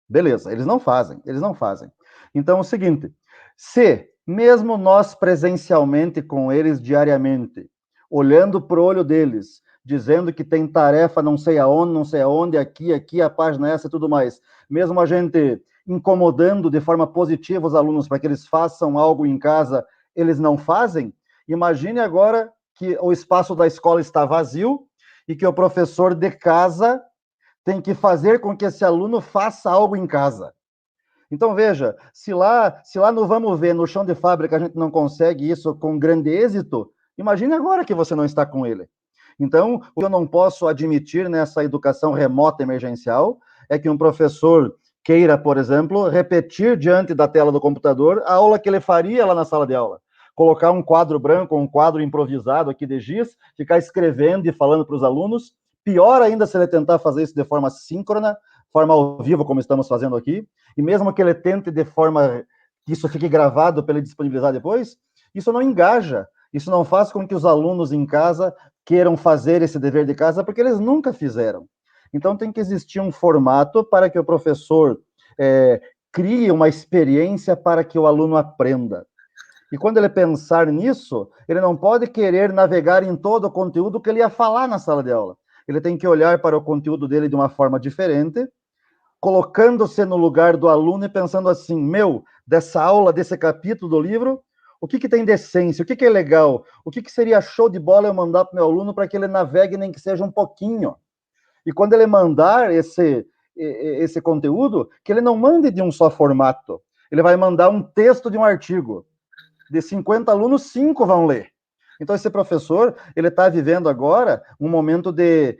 Beleza, eles não fazem. Então, é o seguinte, se mesmo nós presencialmente com eles diariamente, olhando para o olho deles, dizendo que tem tarefa não sei aonde, aqui, a página essa e tudo mais, mesmo a gente incomodando de forma positiva os alunos para que eles façam algo em casa, eles não fazem, imagine agora que o espaço da escola está vazio e que o professor de casa tem que fazer com que esse aluno faça algo em casa. Então, veja, se lá no vamos ver, no chão de fábrica, a gente não consegue isso com grande êxito, imagine agora que você não está com ele. Então, o que eu não posso admitir nessa educação remota emergencial é que um professor queira, por exemplo, repetir diante da tela do computador a aula que ele faria lá na sala de aula. Colocar um quadro branco, um quadro improvisado aqui de giz, ficar escrevendo e falando para os alunos. Pior ainda se ele tentar fazer isso de forma síncrona, forma ao vivo, como estamos fazendo aqui, e mesmo que ele tente de forma que isso fique gravado para ele disponibilizar depois, isso não engaja, isso não faz com que os alunos em casa queiram fazer esse dever de casa, porque eles nunca fizeram. Então tem que existir um formato para que o professor crie uma experiência para que o aluno aprenda. E quando ele pensar nisso, ele não pode querer navegar em todo o conteúdo que ele ia falar na sala de aula. Ele tem que olhar para o conteúdo dele de uma forma diferente, colocando-se no lugar do aluno e pensando assim, dessa aula, desse capítulo do livro, o que tem de essência, o que é legal, o que seria show de bola eu mandar para o meu aluno para que ele navegue nem que seja um pouquinho. E quando ele mandar esse conteúdo, que ele não mande de um só formato. Ele vai mandar um texto de um artigo. De 50 alunos, 5 vão ler. Então, esse professor, ele está vivendo agora um momento de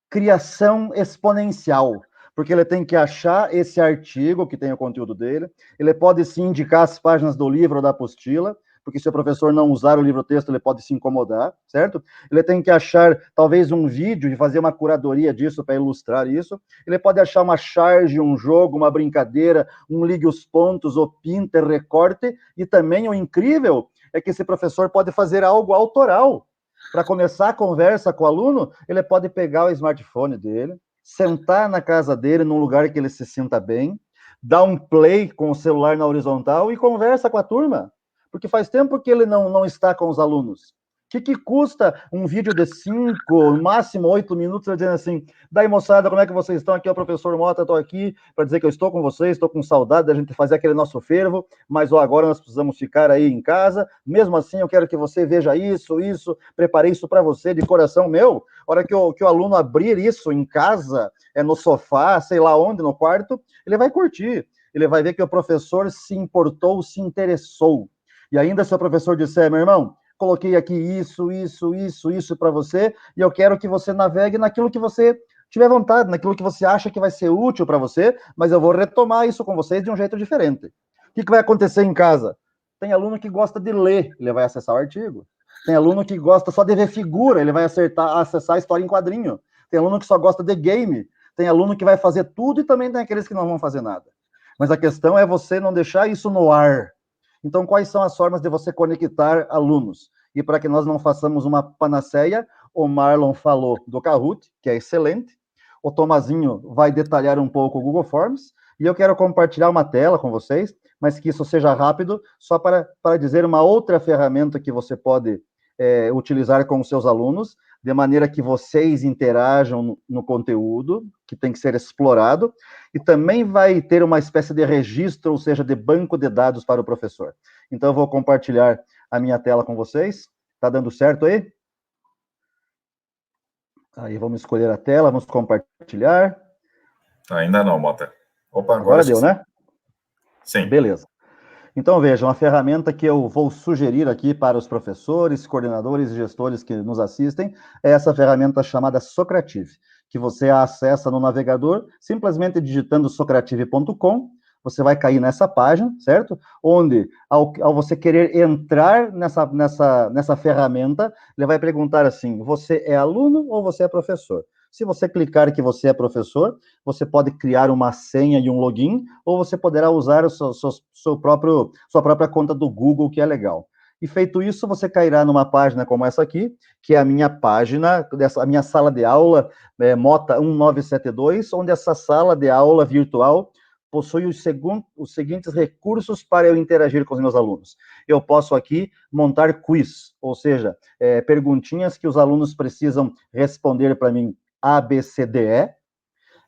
criação exponencial, porque ele tem que achar esse artigo que tem o conteúdo dele, ele pode sim indicar as páginas do livro ou da apostila, porque se o professor não usar o livro-texto, ele pode se incomodar, certo? Ele tem que achar, talvez, um vídeo e fazer uma curadoria disso para ilustrar isso. Ele pode achar uma charge, um jogo, uma brincadeira, um ligue os pontos, o pinter, recorte, e também o incrível é que esse professor pode fazer algo autoral. Para começar a conversa com o aluno, ele pode pegar o smartphone dele, sentar na casa dele, num lugar que ele se sinta bem, dar um play com o celular na horizontal e conversa com a turma. Porque faz tempo que ele não está com os alunos. O que custa um vídeo de 5, no máximo 8 minutos, dizendo assim, daí moçada, como é que vocês estão? Aqui é o professor Mota, estou aqui para dizer que eu estou com vocês, estou com saudade da gente fazer aquele nosso fervo, mas agora nós precisamos ficar aí em casa, mesmo assim eu quero que você veja isso, preparei isso para você de coração meu. A hora que o aluno abrir isso em casa, no sofá, sei lá onde, no quarto, ele vai curtir, ele vai ver que o professor se importou, se interessou. E ainda se o professor disser, meu irmão, coloquei aqui isso para você, e eu quero que você navegue naquilo que você tiver vontade, naquilo que você acha que vai ser útil para você, mas eu vou retomar isso com vocês de um jeito diferente. O que vai acontecer em casa? Tem aluno que gosta de ler, ele vai acessar o artigo. Tem aluno que gosta só de ver figura, ele vai acessar a história em quadrinho. Tem aluno que só gosta de game. Tem aluno que vai fazer tudo e também tem aqueles que não vão fazer nada. Mas a questão é você não deixar isso no ar. Então, quais são as formas de você conectar alunos? E para que nós não façamos uma panaceia, o Marlon falou do Kahoot, que é excelente. O Tomazinho vai detalhar um pouco o Google Forms. E eu quero compartilhar uma tela com vocês, mas que isso seja rápido, só para dizer uma outra ferramenta que você pode utilizar com os seus alunos, de maneira que vocês interajam no conteúdo, que tem que ser explorado, e também vai ter uma espécie de registro, ou seja, de banco de dados para o professor. Então, eu vou compartilhar a minha tela com vocês. Está dando certo aí? Aí, vamos escolher a tela, vamos compartilhar. Ainda não, Mota. Opa, agora deu, né? Sim. Beleza. Então, vejam, a ferramenta que eu vou sugerir aqui para os professores, coordenadores e gestores que nos assistem é essa ferramenta chamada Socrative, que você acessa no navegador, simplesmente digitando socrative.com, você vai cair nessa página, certo? Onde, ao você querer entrar nessa ferramenta, ele vai perguntar assim, você é aluno ou você é professor? Se você clicar que você é professor, você pode criar uma senha e um login, ou você poderá usar a sua própria conta do Google, que é legal. E feito isso, você cairá numa página como essa aqui, que é a minha página, a minha sala de aula, Mota 1972, onde essa sala de aula virtual possui os seguintes recursos para eu interagir com os meus alunos. Eu posso aqui montar quiz, ou seja, perguntinhas que os alunos precisam responder para mim A, B, C, D, E,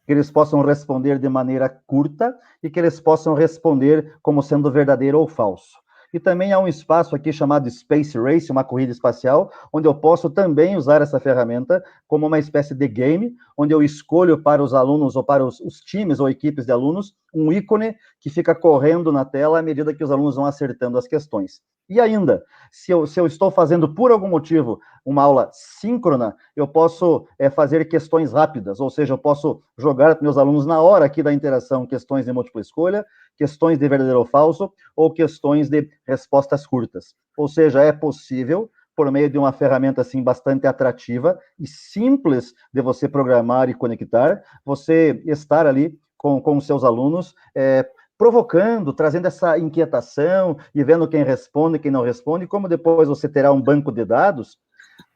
que eles possam responder de maneira curta e que eles possam responder como sendo verdadeiro ou falso. E também há um espaço aqui chamado Space Race, uma corrida espacial, onde eu posso também usar essa ferramenta como uma espécie de game, onde eu escolho para os alunos ou para os times ou equipes de alunos um ícone que fica correndo na tela à medida que os alunos vão acertando as questões. E ainda, se eu estou fazendo por algum motivo uma aula síncrona, eu posso fazer questões rápidas, ou seja, eu posso jogar para meus alunos na hora aqui da interação questões de múltipla escolha, questões de verdadeiro ou falso, ou questões de respostas curtas. Ou seja, é possível, por meio de uma ferramenta assim bastante atrativa e simples de você programar e conectar, você estar ali com os seus alunos, provocando, trazendo essa inquietação e vendo quem responde, quem não responde, como depois você terá um banco de dados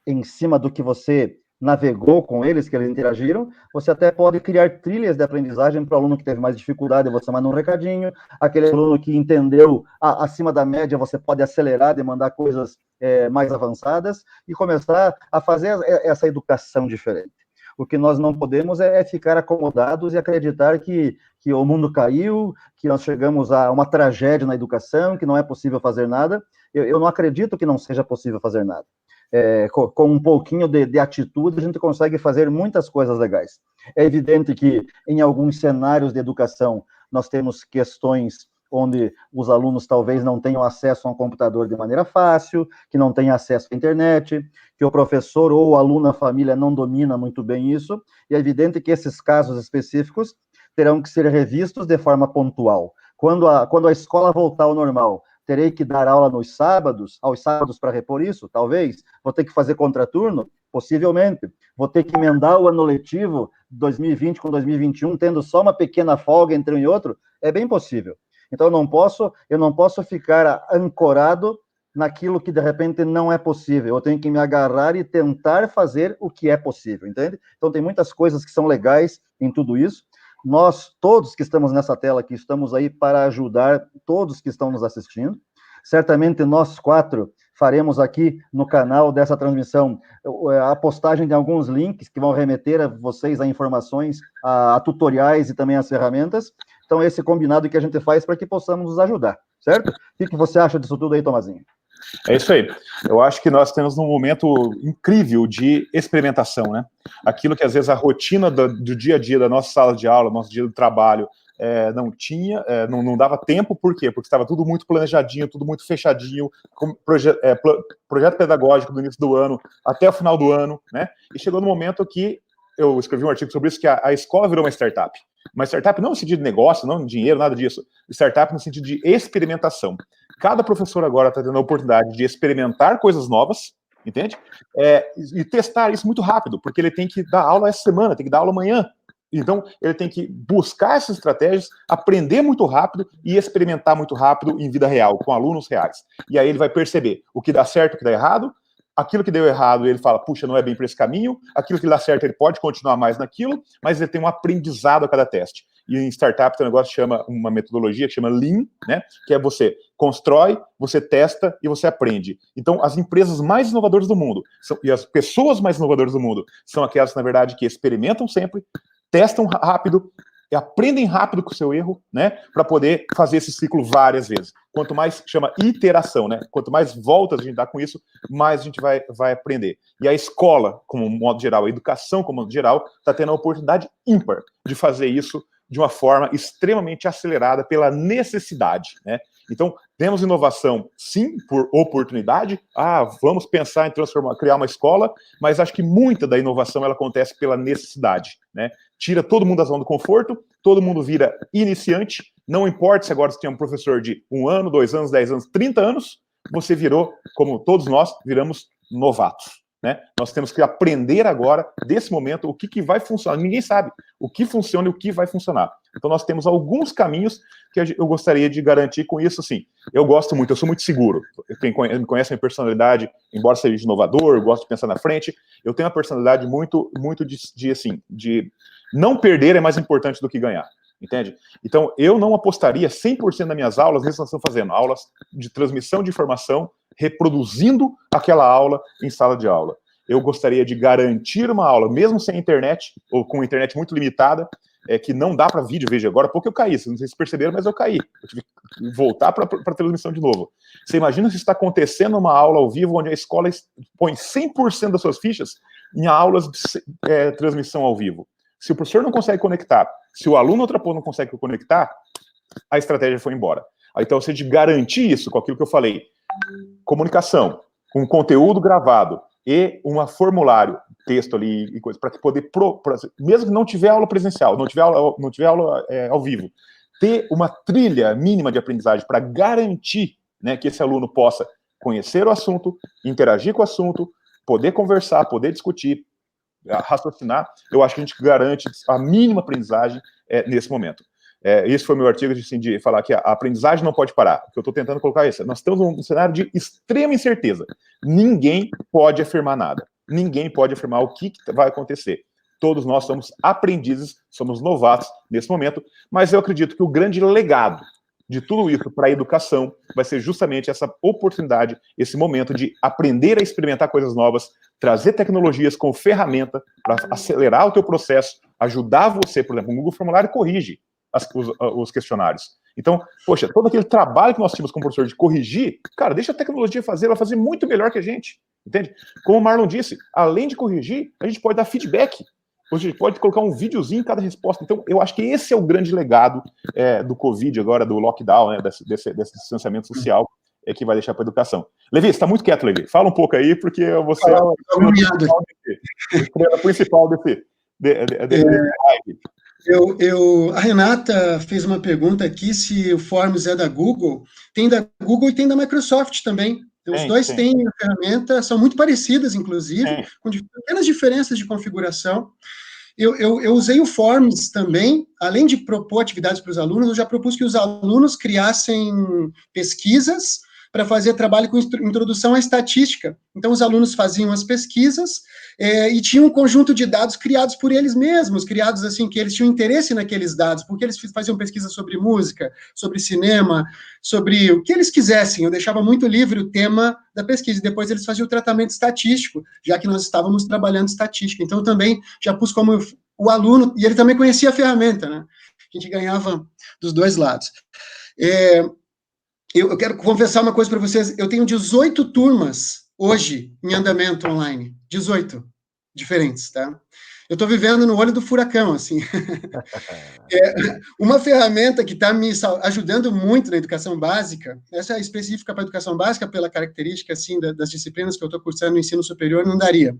em cima do que você navegou com eles, que eles interagiram, você até pode criar trilhas de aprendizagem para o aluno que teve mais dificuldade, você manda um recadinho, aquele aluno que entendeu acima da média, você pode acelerar, demandar coisas mais avançadas e começar a fazer essa educação diferente. O que nós não podemos é ficar acomodados e acreditar que o mundo caiu, que nós chegamos a uma tragédia na educação, que não é possível fazer nada. Eu não acredito que não seja possível fazer nada. com um pouquinho de atitude, a gente consegue fazer muitas coisas legais. É evidente que, em alguns cenários de educação, nós temos questões onde os alunos talvez não tenham acesso a um computador de maneira fácil, que não tenham acesso à internet, que o professor ou o aluno, a família, não domina muito bem isso, e é evidente que esses casos específicos terão que ser revistos de forma pontual. Quando a escola voltar ao normal, terei que dar aula aos sábados para repor isso? Talvez. Vou ter que fazer contraturno? Possivelmente. Vou ter que emendar o ano letivo 2020 com 2021, tendo só uma pequena folga entre um e outro? É bem possível. Então, eu não posso ficar ancorado naquilo que, de repente, não é possível. Eu tenho que me agarrar e tentar fazer o que é possível, entende? Então, tem muitas coisas que são legais em tudo isso. Nós, todos que estamos nessa tela aqui, estamos aí para ajudar todos que estão nos assistindo. Certamente, nós 4 faremos aqui no canal dessa transmissão a postagem de alguns links que vão remeter a vocês a informações, a tutoriais e também as ferramentas. Então, esse combinado que a gente faz para que possamos nos ajudar, certo? O que você acha disso tudo aí, Tomazinho? É isso aí. Eu acho que nós temos um momento incrível de experimentação, né? Aquilo que, às vezes, a rotina do dia a dia da nossa sala de aula, nosso dia do trabalho, não tinha, não dava tempo. Por quê? Porque estava tudo muito planejadinho, tudo muito fechadinho, com projeto pedagógico do início do ano até o final do ano, né? E chegou no momento que eu escrevi um artigo sobre isso, que a escola virou uma startup. Uma startup não no sentido de negócio, não de dinheiro, nada disso. Startup no sentido de experimentação. Cada professor agora está tendo a oportunidade de experimentar coisas novas, entende? E testar isso muito rápido, porque ele tem que dar aula essa semana, tem que dar aula amanhã. Então, ele tem que buscar essas estratégias, aprender muito rápido e experimentar muito rápido em vida real, com alunos reais. E aí ele vai perceber o que dá certo, o que dá errado. Aquilo que deu errado, ele fala, puxa, não é bem para esse caminho. Aquilo que dá certo, ele pode continuar mais naquilo, mas ele tem um aprendizado a cada teste. E em startup tem um negócio que chama, uma metodologia que chama Lean, né? Que é você constrói, você testa e você aprende. Então, as empresas mais inovadoras do mundo e as pessoas mais inovadoras do mundo são aquelas, na verdade, que experimentam sempre, testam rápido, e aprendem rápido com o seu erro, né, para poder fazer esse ciclo várias vezes. Quanto mais, chama iteração, né, quanto mais voltas a gente dá com isso, mais a gente vai aprender. E a escola, como modo geral, a educação como modo geral, está tendo a oportunidade ímpar de fazer isso de uma forma extremamente acelerada pela necessidade, né. Então, temos inovação, sim, por oportunidade. Vamos pensar em criar uma escola, mas acho que muita da inovação ela acontece pela necessidade, né? Tira todo mundo da zona do conforto, todo mundo vira iniciante, não importa se agora você tem um professor de 1 ano, 2 anos, 10 anos, 30 anos, você virou, como todos nós, viramos novatos, né? Nós temos que aprender agora, desse momento, o que vai funcionar. Ninguém sabe o que funciona e o que vai funcionar. Então, nós temos alguns caminhos que eu gostaria de garantir com isso, assim. Eu gosto muito, eu sou muito seguro. Quem me conhece a minha personalidade, embora seja inovador, eu gosto de pensar na frente, eu tenho uma personalidade muito de não perder é mais importante do que ganhar, entende? Então, eu não apostaria 100% das minhas aulas, nós estamos fazendo aulas de transmissão de informação, reproduzindo aquela aula em sala de aula. Eu gostaria de garantir uma aula, mesmo sem internet, ou com internet muito limitada, que não dá para vídeo. Veja, agora há pouco eu caí, não sei se vocês perceberam, mas eu caí. Eu tive que voltar para a transmissão de novo. Você imagina se está acontecendo uma aula ao vivo, onde a escola põe 100% das suas fichas em aulas de transmissão ao vivo. Se o professor não consegue conectar, se o aluno outra ponta não consegue conectar, a estratégia foi embora. Então, você de garantir isso com aquilo que eu falei, comunicação, com conteúdo gravado e um formulário, texto ali e coisa, para que poder, mesmo que não tiver aula presencial, não tiver aula ao vivo, ter uma trilha mínima de aprendizagem para garantir, né, que esse aluno possa conhecer o assunto, interagir com o assunto, poder conversar, poder discutir, raciocinar. Eu acho que a gente garante a mínima aprendizagem nesse momento. Esse foi o meu artigo de falar que a aprendizagem não pode parar. O que eu estou tentando colocar é isso. Nós estamos num cenário de extrema incerteza. Ninguém pode afirmar nada. Ninguém pode afirmar o que vai acontecer. Todos nós somos aprendizes, somos novatos nesse momento, mas eu acredito que o grande legado de tudo isso para a educação vai ser justamente essa oportunidade, esse momento de aprender a experimentar coisas novas, trazer tecnologias como ferramenta para acelerar o teu processo, ajudar você, por exemplo, o Google Formulário corrige os questionários. Então, poxa, todo aquele trabalho que nós tínhamos como professor de corrigir, cara, deixa a tecnologia fazer, ela vai fazer muito melhor que a gente, entende? Como o Marlon disse, além de corrigir, a gente pode dar feedback, a gente pode colocar um videozinho em cada resposta. Então, eu acho que esse é o grande legado do Covid agora, do lockdown, né, desse distanciamento social, que vai deixar para a educação. Levi, você está muito quieto, Levi. Fala um pouco aí, porque você é o principal desse live. A Renata fez uma pergunta aqui se o Forms é da Google. Tem da Google e tem da Microsoft também. Então, os dois têm a ferramenta, são muito parecidas, inclusive, com pequenas diferenças de configuração. Eu usei o Forms também, além de propor atividades para os alunos, eu já propus que os alunos criassem pesquisas para fazer trabalho com introdução à estatística. Então, os alunos faziam as pesquisas e tinham um conjunto de dados criados por eles mesmos, criados assim, que eles tinham interesse naqueles dados, porque eles faziam pesquisa sobre música, sobre cinema, sobre o que eles quisessem. Eu deixava muito livre o tema da pesquisa, e depois eles faziam o tratamento estatístico, já que nós estávamos trabalhando estatística. Então, eu também já pus como o aluno, e ele também conhecia a ferramenta, né? A gente ganhava dos dois lados. Eu quero confessar uma coisa para vocês, eu tenho 18 turmas hoje em andamento online, 18 diferentes, tá? Eu estou vivendo no olho do furacão, assim. Uma ferramenta que está me ajudando muito na educação básica, essa é específica para a educação básica, pela característica, assim, das disciplinas que eu estou cursando no ensino superior, não daria.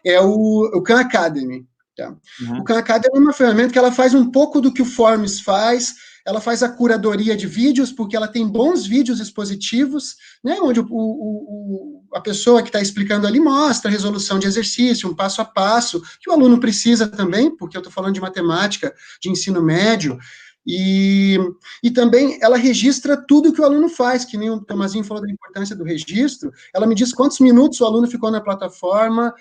É o Khan Academy. Tá? O Khan Academy é uma ferramenta que ela faz um pouco do que o Forms faz, ela faz a curadoria de vídeos, porque ela tem bons vídeos expositivos, né, onde a pessoa que está explicando ali mostra a resolução de exercício, um passo a passo, que o aluno precisa também, porque eu estou falando de matemática, de ensino médio, e também ela registra tudo que o aluno faz, que nem o Tomazinho falou da importância do registro, ela me diz quantos minutos o aluno ficou na plataforma,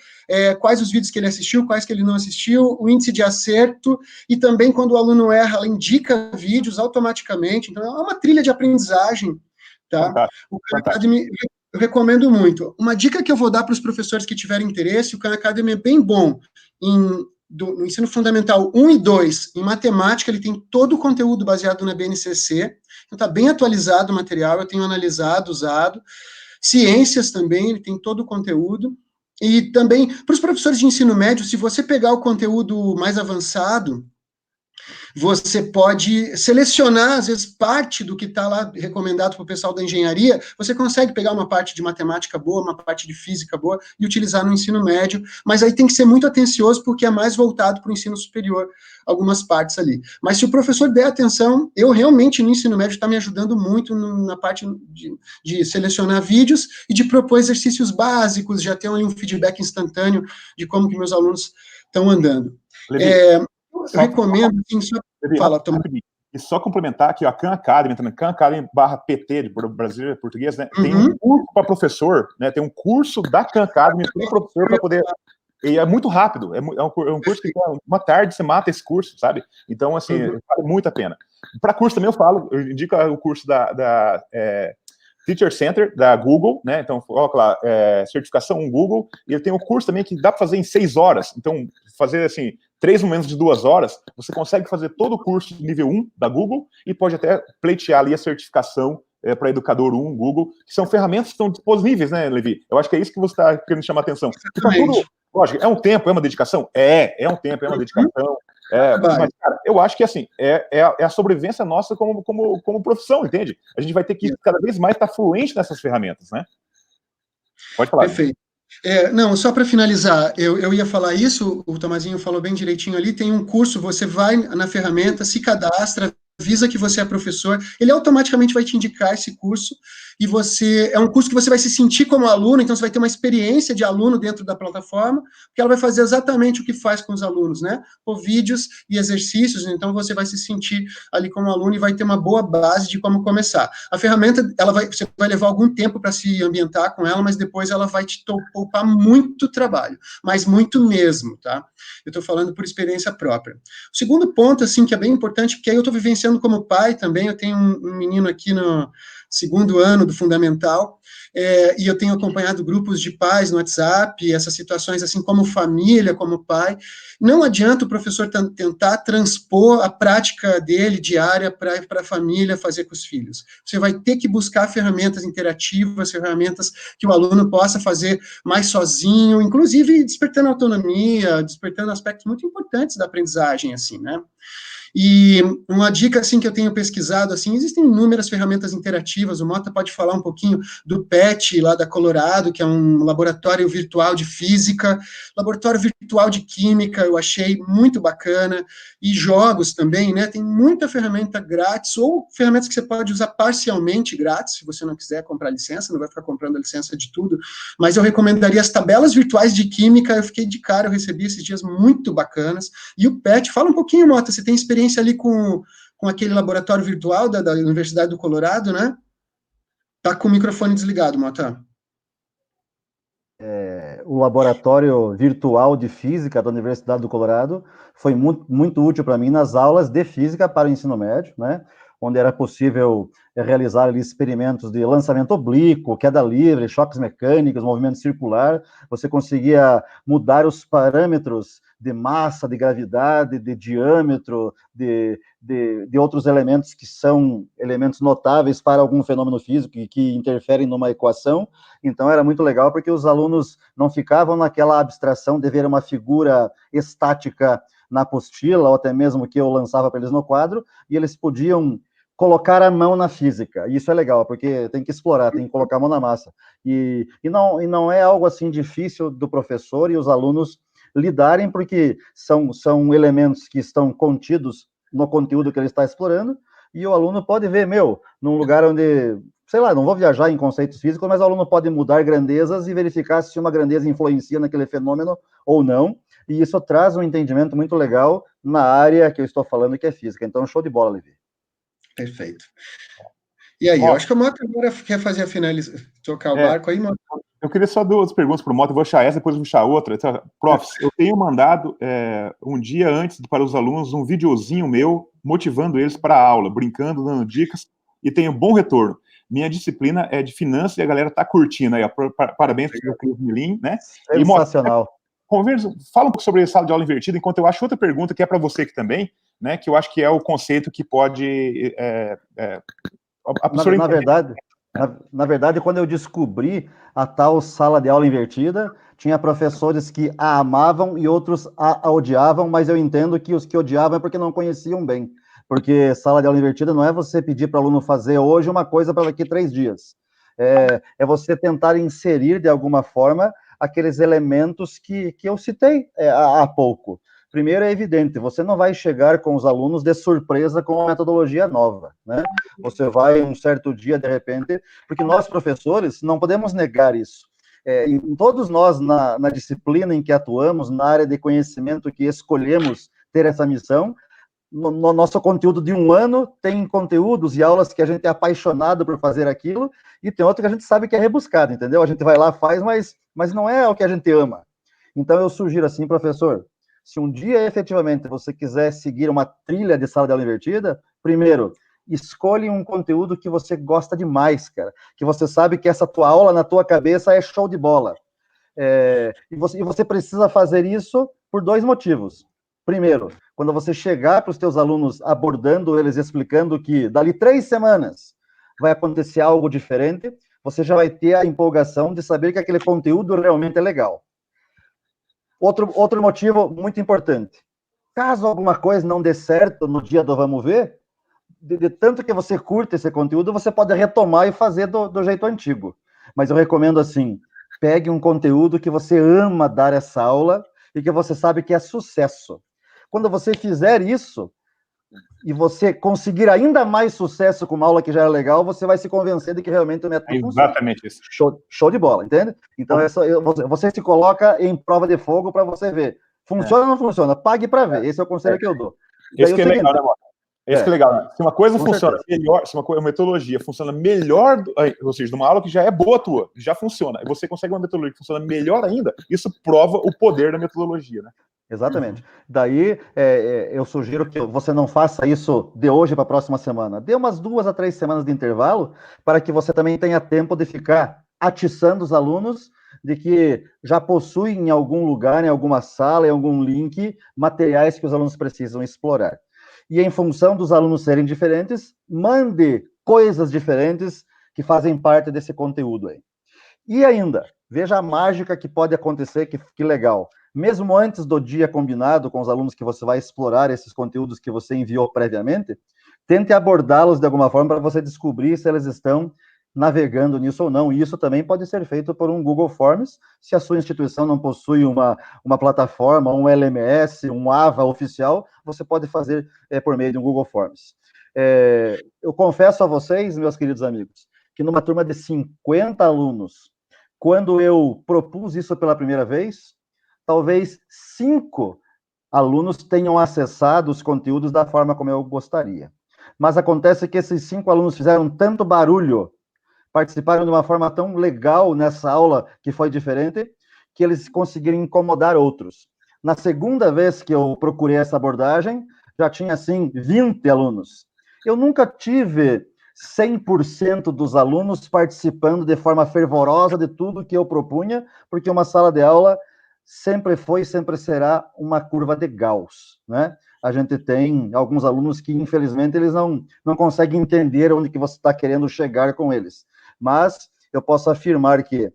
quais os vídeos que ele assistiu, quais que ele não assistiu, o índice de acerto, e também quando o aluno erra, ela indica vídeos automaticamente, então é uma trilha de aprendizagem, tá? O Khan Academy eu recomendo muito. Uma dica que eu vou dar para os professores que tiverem interesse, o Khan Academy é bem bom no ensino fundamental 1 e 2, em matemática, ele tem todo o conteúdo baseado na BNCC, então está bem atualizado o material, eu tenho analisado, usado. Ciências também, ele tem todo o conteúdo. E também, para os professores de ensino médio, se você pegar o conteúdo mais avançado, você pode selecionar, às vezes, parte do que está lá recomendado para o pessoal da engenharia, você consegue pegar uma parte de matemática boa, uma parte de física boa, e utilizar no ensino médio, mas aí tem que ser muito atencioso, porque é mais voltado para o ensino superior, algumas partes ali. Mas se o professor der atenção, eu realmente, no ensino médio, está me ajudando muito na parte de selecionar vídeos e de propor exercícios básicos, já ter um feedback instantâneo de como que meus alunos estão andando. Eu recomendo, assim, só... Fala, e só complementar aqui, a Khan Academy também, Khan Academy /PT, de brasileiro e português, né? Tem um curso para professor, né? Tem um curso da Khan Academy para o professor para poder... E é muito rápido, é um curso que uma tarde você mata esse curso, sabe? Então, assim, vale muito a pena. Para curso também eu indico o curso da Teacher Center, da Google, né? Então, coloca lá, certificação Google, e ele tem um curso também que dá para fazer em 6 horas. Então, fazer, assim, 3 momentos de 2 horas, você consegue fazer todo o curso nível 1 da Google e pode até pleitear ali a certificação para Educador 1, Google, que são ferramentas que estão disponíveis, né, Levi? Eu acho que é isso que você está querendo chamar a atenção. Então, tudo, lógico, é um tempo, é uma dedicação? É um tempo, é uma dedicação. Mas, cara, eu acho que, assim, é a sobrevivência nossa como profissão, entende? A gente vai ter que cada vez mais estar fluente nessas ferramentas, né? Pode falar. Perfeito. Não, só para finalizar, eu ia falar isso, o Tomazinho falou bem direitinho ali, tem um curso, você vai na ferramenta, se cadastra, avisa que você é professor, ele automaticamente vai te indicar esse curso, e é um curso que você vai se sentir como aluno, então você vai ter uma experiência de aluno dentro da plataforma, porque ela vai fazer exatamente o que faz com os alunos, né? Por vídeos e exercícios, então você vai se sentir ali como aluno e vai ter uma boa base de como começar. A ferramenta, você vai levar algum tempo para se ambientar com ela, mas depois ela vai te poupar muito trabalho, mas muito mesmo, tá? Eu estou falando por experiência própria. O segundo ponto, assim, que é bem importante, porque aí eu estou vivenciando influenciando como pai também. Eu tenho um menino aqui no 2º ano do fundamental, e eu tenho acompanhado grupos de pais no WhatsApp, essas situações assim como família, como pai. Não adianta o professor tentar transpor a prática dele diária para a família fazer com os filhos. Você vai ter que buscar ferramentas interativas, ferramentas que o aluno possa fazer mais sozinho, inclusive despertando autonomia, despertando aspectos muito importantes da aprendizagem, assim, né? E uma dica, assim, que eu tenho pesquisado, assim, existem inúmeras ferramentas interativas. O Mota pode falar um pouquinho do PET, lá da Colorado, que é um laboratório virtual de física, laboratório virtual de química, eu achei muito bacana, e jogos também, né, tem muita ferramenta grátis, ou ferramentas que você pode usar parcialmente grátis, se você não quiser comprar licença, não vai ficar comprando a licença de tudo, mas eu recomendaria as tabelas virtuais de química. Eu fiquei de cara, eu recebi esses dias muito bacanas, e o PET, fala um pouquinho, Mota, você tem experiência ali com aquele laboratório virtual da Universidade do Colorado, né? Tá com o microfone desligado, Mota. O laboratório virtual de física da Universidade do Colorado foi muito, muito útil para mim nas aulas de física para o ensino médio, né? Onde era possível realizar ali experimentos de lançamento oblíquo, queda livre, choques mecânicos, movimento circular. Você conseguia mudar os parâmetros de massa, de gravidade, de diâmetro, de outros elementos que são elementos notáveis para algum fenômeno físico e que interferem numa equação. Então, era muito legal, porque os alunos não ficavam naquela abstração de ver uma figura estática na apostila, ou até mesmo que eu lançava para eles no quadro, e eles podiam colocar a mão na física. E isso é legal, porque tem que explorar, tem que colocar a mão na massa. E não é algo assim difícil do professor e os alunos lidarem, porque são elementos que estão contidos no conteúdo que ele está explorando, e o aluno pode ver, num lugar onde, sei lá, não vou viajar em conceitos físicos, mas o aluno pode mudar grandezas e verificar se uma grandeza influencia naquele fenômeno ou não, e isso traz um entendimento muito legal na área que eu estou falando, que é física. Então, show de bola, Levi. Perfeito. E aí, eu acho que o Mota agora quer fazer a finalização, tocar o barco aí, Mota. Eu queria só 2 perguntas para o Mota, eu vou achar essa, depois vou achar outra. Então, profs, eu tenho mandado um dia antes para os alunos um videozinho meu motivando eles para a aula, brincando, dando dicas, e tenho bom retorno. Minha disciplina é de finanças e a galera está curtindo aí, ó. Parabéns para o Cris Milim, né? Sensacional. Fala um pouco sobre a sala de aula invertida, enquanto eu acho outra pergunta que é para você aqui também, né? Que eu acho que é o conceito que pode... Na verdade, quando eu descobri a tal sala de aula invertida, tinha professores que a amavam e outros a odiavam, mas eu entendo que os que odiavam é porque não conheciam bem. Porque sala de aula invertida não é você pedir para o aluno fazer hoje uma coisa para daqui 3 dias. É você tentar inserir, de alguma forma, aqueles elementos que eu citei há pouco. Primeiro, é evidente, você não vai chegar com os alunos de surpresa com uma metodologia nova, né? Você vai um certo dia, de repente, porque nós, professores, não podemos negar isso. Todos nós, na disciplina em que atuamos, na área de conhecimento que escolhemos ter essa missão, no nosso conteúdo de 1 ano, tem conteúdos e aulas que a gente é apaixonado por fazer aquilo, e tem outro que a gente sabe que é rebuscado, entendeu? A gente vai lá, faz, mas não é o que a gente ama. Então, eu sugiro assim, professor, se um dia, efetivamente, você quiser seguir uma trilha de sala de aula invertida, primeiro, escolhe um conteúdo que você gosta demais, cara, que você sabe que essa tua aula na tua cabeça é show de bola. E você precisa fazer isso por 2 motivos. Primeiro, quando você chegar para os teus alunos abordando eles, explicando que dali 3 semanas vai acontecer algo diferente, você já vai ter a empolgação de saber que aquele conteúdo realmente é legal. Outro motivo muito importante. Caso alguma coisa não dê certo no dia do vamos ver, de tanto que você curte esse conteúdo, você pode retomar e fazer do jeito antigo. Mas eu recomendo assim, pegue um conteúdo que você ama dar essa aula e que você sabe que é sucesso. Quando você fizer isso, e você conseguir ainda mais sucesso com uma aula que já é legal, você vai se convencer de que realmente o método funciona. Exatamente isso. Show de bola, entende? Então, você se coloca em prova de fogo para você ver. Funciona ou não funciona? Pague para ver. Esse é o conselho que eu dou. Esse que é legal, né, Mota? Esse que é legal. Se uma coisa funciona melhor, se uma metodologia funciona melhor, ou seja, numa aula que já é boa tua, já funciona, e você consegue uma metodologia que funciona melhor ainda, isso prova o poder da metodologia, né? Exatamente. Daí, eu sugiro que você não faça isso de hoje para a próxima semana. Dê umas 2 a 3 semanas de intervalo para que você também tenha tempo de ficar atiçando os alunos de que já possuem em algum lugar, em alguma sala, em algum link, materiais que os alunos precisam explorar. E em função dos alunos serem diferentes, mande coisas diferentes que fazem parte desse conteúdo aí. E ainda, veja a mágica que pode acontecer, que legal. Mesmo antes do dia combinado com os alunos que você vai explorar esses conteúdos que você enviou previamente, tente abordá-los de alguma forma para você descobrir se eles estão navegando nisso ou não. E isso também pode ser feito por um Google Forms, se a sua instituição não possui uma plataforma, um LMS, um AVA oficial, você pode fazer por meio de um Google Forms. Eu confesso a vocês, meus queridos amigos, que numa turma de 50 alunos, quando eu propus isso pela primeira vez, talvez 5 alunos tenham acessado os conteúdos da forma como eu gostaria. Mas acontece que esses 5 alunos fizeram tanto barulho, participaram de uma forma tão legal nessa aula, que foi diferente, que eles conseguiram incomodar outros. Na segunda vez que eu procurei essa abordagem, já tinha, assim, 20 alunos. Eu nunca tive 100% dos alunos participando de forma fervorosa de tudo que eu propunha, porque uma sala de aula sempre foi e sempre será uma curva de Gauss, né? A gente tem alguns alunos que, infelizmente, eles não conseguem entender onde que você está querendo chegar com eles. Mas eu posso afirmar que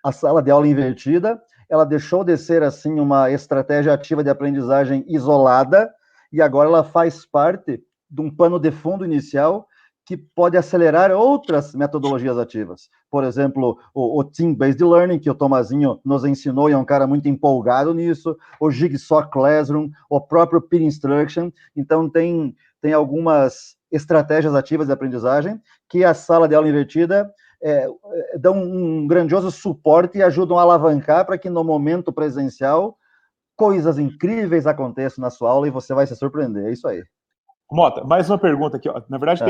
a sala de aula invertida, ela deixou de ser, assim, uma estratégia ativa de aprendizagem isolada, e agora ela faz parte de um pano de fundo inicial que pode acelerar outras metodologias ativas. Por exemplo, o Team-Based Learning, que o Tomazinho nos ensinou e é um cara muito empolgado nisso, o Jigsaw Classroom, o próprio Peer Instruction. Então, tem algumas estratégias ativas de aprendizagem que a sala de aula invertida dão um grandioso suporte e ajudam a alavancar para que no momento presencial coisas incríveis aconteçam na sua aula e você vai se surpreender. É isso aí. Mota, mais uma pergunta aqui. Ó. Na verdade,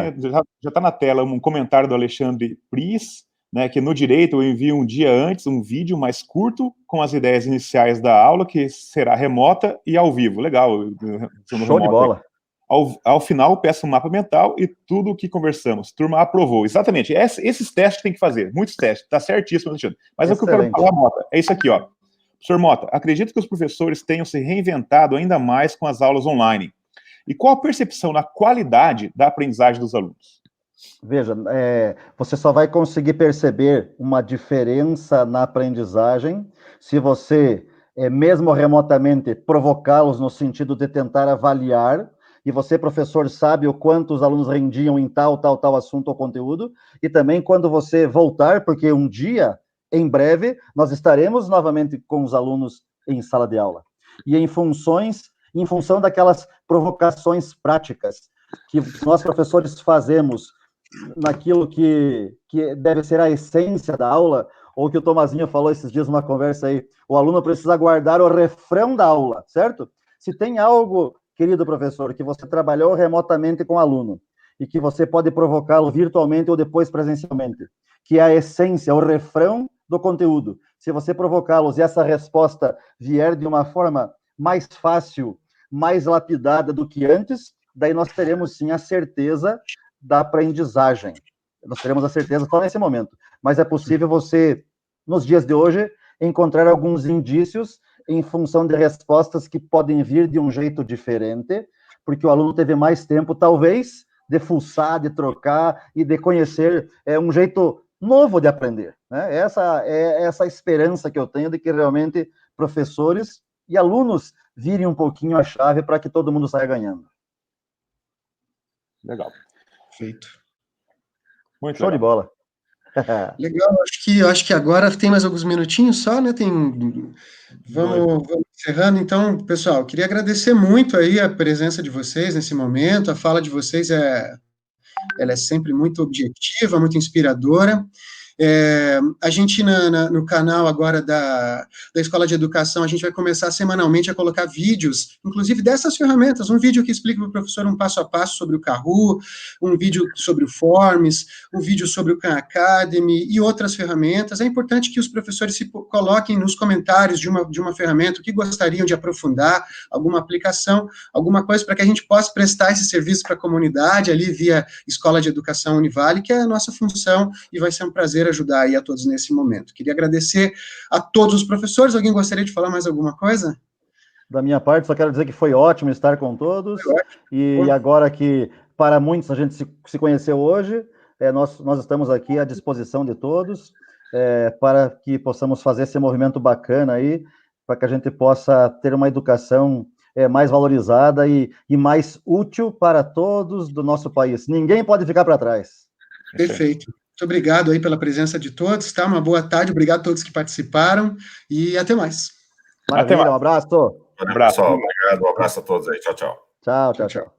já está na tela um comentário do Alexandre Pris, né, que no direito eu envio um dia antes um vídeo mais curto com as ideias iniciais da aula, que será remota e ao vivo. Legal. Show de bola. Ao final, peço um mapa mental e tudo o que conversamos. Turma aprovou. Exatamente. Esses testes tem que fazer. Muitos testes. Está certíssimo, Alexandre. Mas excelente. O que eu quero falar, Mota, é isso aqui, ó. Professor Mota, acredito que os professores tenham se reinventado ainda mais com as aulas online. E qual a percepção na qualidade da aprendizagem dos alunos? Veja, você só vai conseguir perceber uma diferença na aprendizagem se você, mesmo remotamente, provocá-los no sentido de tentar avaliar, e você, professor, sabe o quanto os alunos rendiam em tal assunto ou conteúdo, e também quando você voltar, porque um dia, em breve, nós estaremos novamente com os alunos em sala de aula. E em função daquelas provocações práticas que nós, professores, fazemos naquilo que deve ser a essência da aula, ou que o Tomazinho falou esses dias numa conversa aí, o aluno precisa guardar o refrão da aula, certo? Se tem algo, querido professor, que você trabalhou remotamente com o aluno, e que você pode provocá-lo virtualmente ou depois presencialmente, que é a essência, o refrão do conteúdo. Se você provocá-los e essa resposta vier de uma forma mais fácil, mais lapidada do que antes, daí nós teremos sim a certeza da aprendizagem. Nós teremos a certeza só nesse momento. Mas é possível você, nos dias de hoje, encontrar alguns indícios em função de respostas que podem vir de um jeito diferente, porque o aluno teve mais tempo, talvez, de fuçar, de trocar e de conhecer um jeito novo de aprender. Né? Essa é essa esperança que eu tenho de que realmente professores e alunos virem um pouquinho a chave para que todo mundo saia ganhando. Legal. Feito. Muito show legal. De bola. Legal, acho que agora tem mais alguns minutinhos só, né? Vamos encerrando. Então, pessoal, queria agradecer muito aí a presença de vocês nesse momento. A fala de vocês ela é sempre muito objetiva, muito inspiradora. A gente, no canal agora da Escola de Educação, a gente vai começar semanalmente a colocar vídeos, inclusive dessas ferramentas, um vídeo que explica para o professor um passo a passo sobre o Kahoot, um vídeo sobre o Forms, um vídeo sobre o Khan Academy e outras ferramentas. É importante que os professores se coloquem nos comentários de uma ferramenta, o que gostariam de aprofundar, alguma aplicação, alguma coisa para que a gente possa prestar esse serviço para a comunidade ali via Escola de Educação Univale, que é a nossa função, e vai ser um prazer ajudar aí a todos nesse momento. Queria agradecer a todos os professores. Alguém gostaria de falar mais alguma coisa? Da minha parte, só quero dizer que foi ótimo estar com todos, e agora que, para muitos, a gente se conheceu hoje, nós estamos aqui à disposição de todos, para que possamos fazer esse movimento bacana aí, para que a gente possa ter uma educação mais valorizada e mais útil para todos do nosso país. Ninguém pode ficar para trás. Perfeito. Muito obrigado aí pela presença de todos, tá? Uma boa tarde, obrigado a todos que participaram, e até mais. Maravilha, um abraço. Um abraço, pessoal. Obrigado, um abraço a todos aí. Tchau, tchau. Tchau.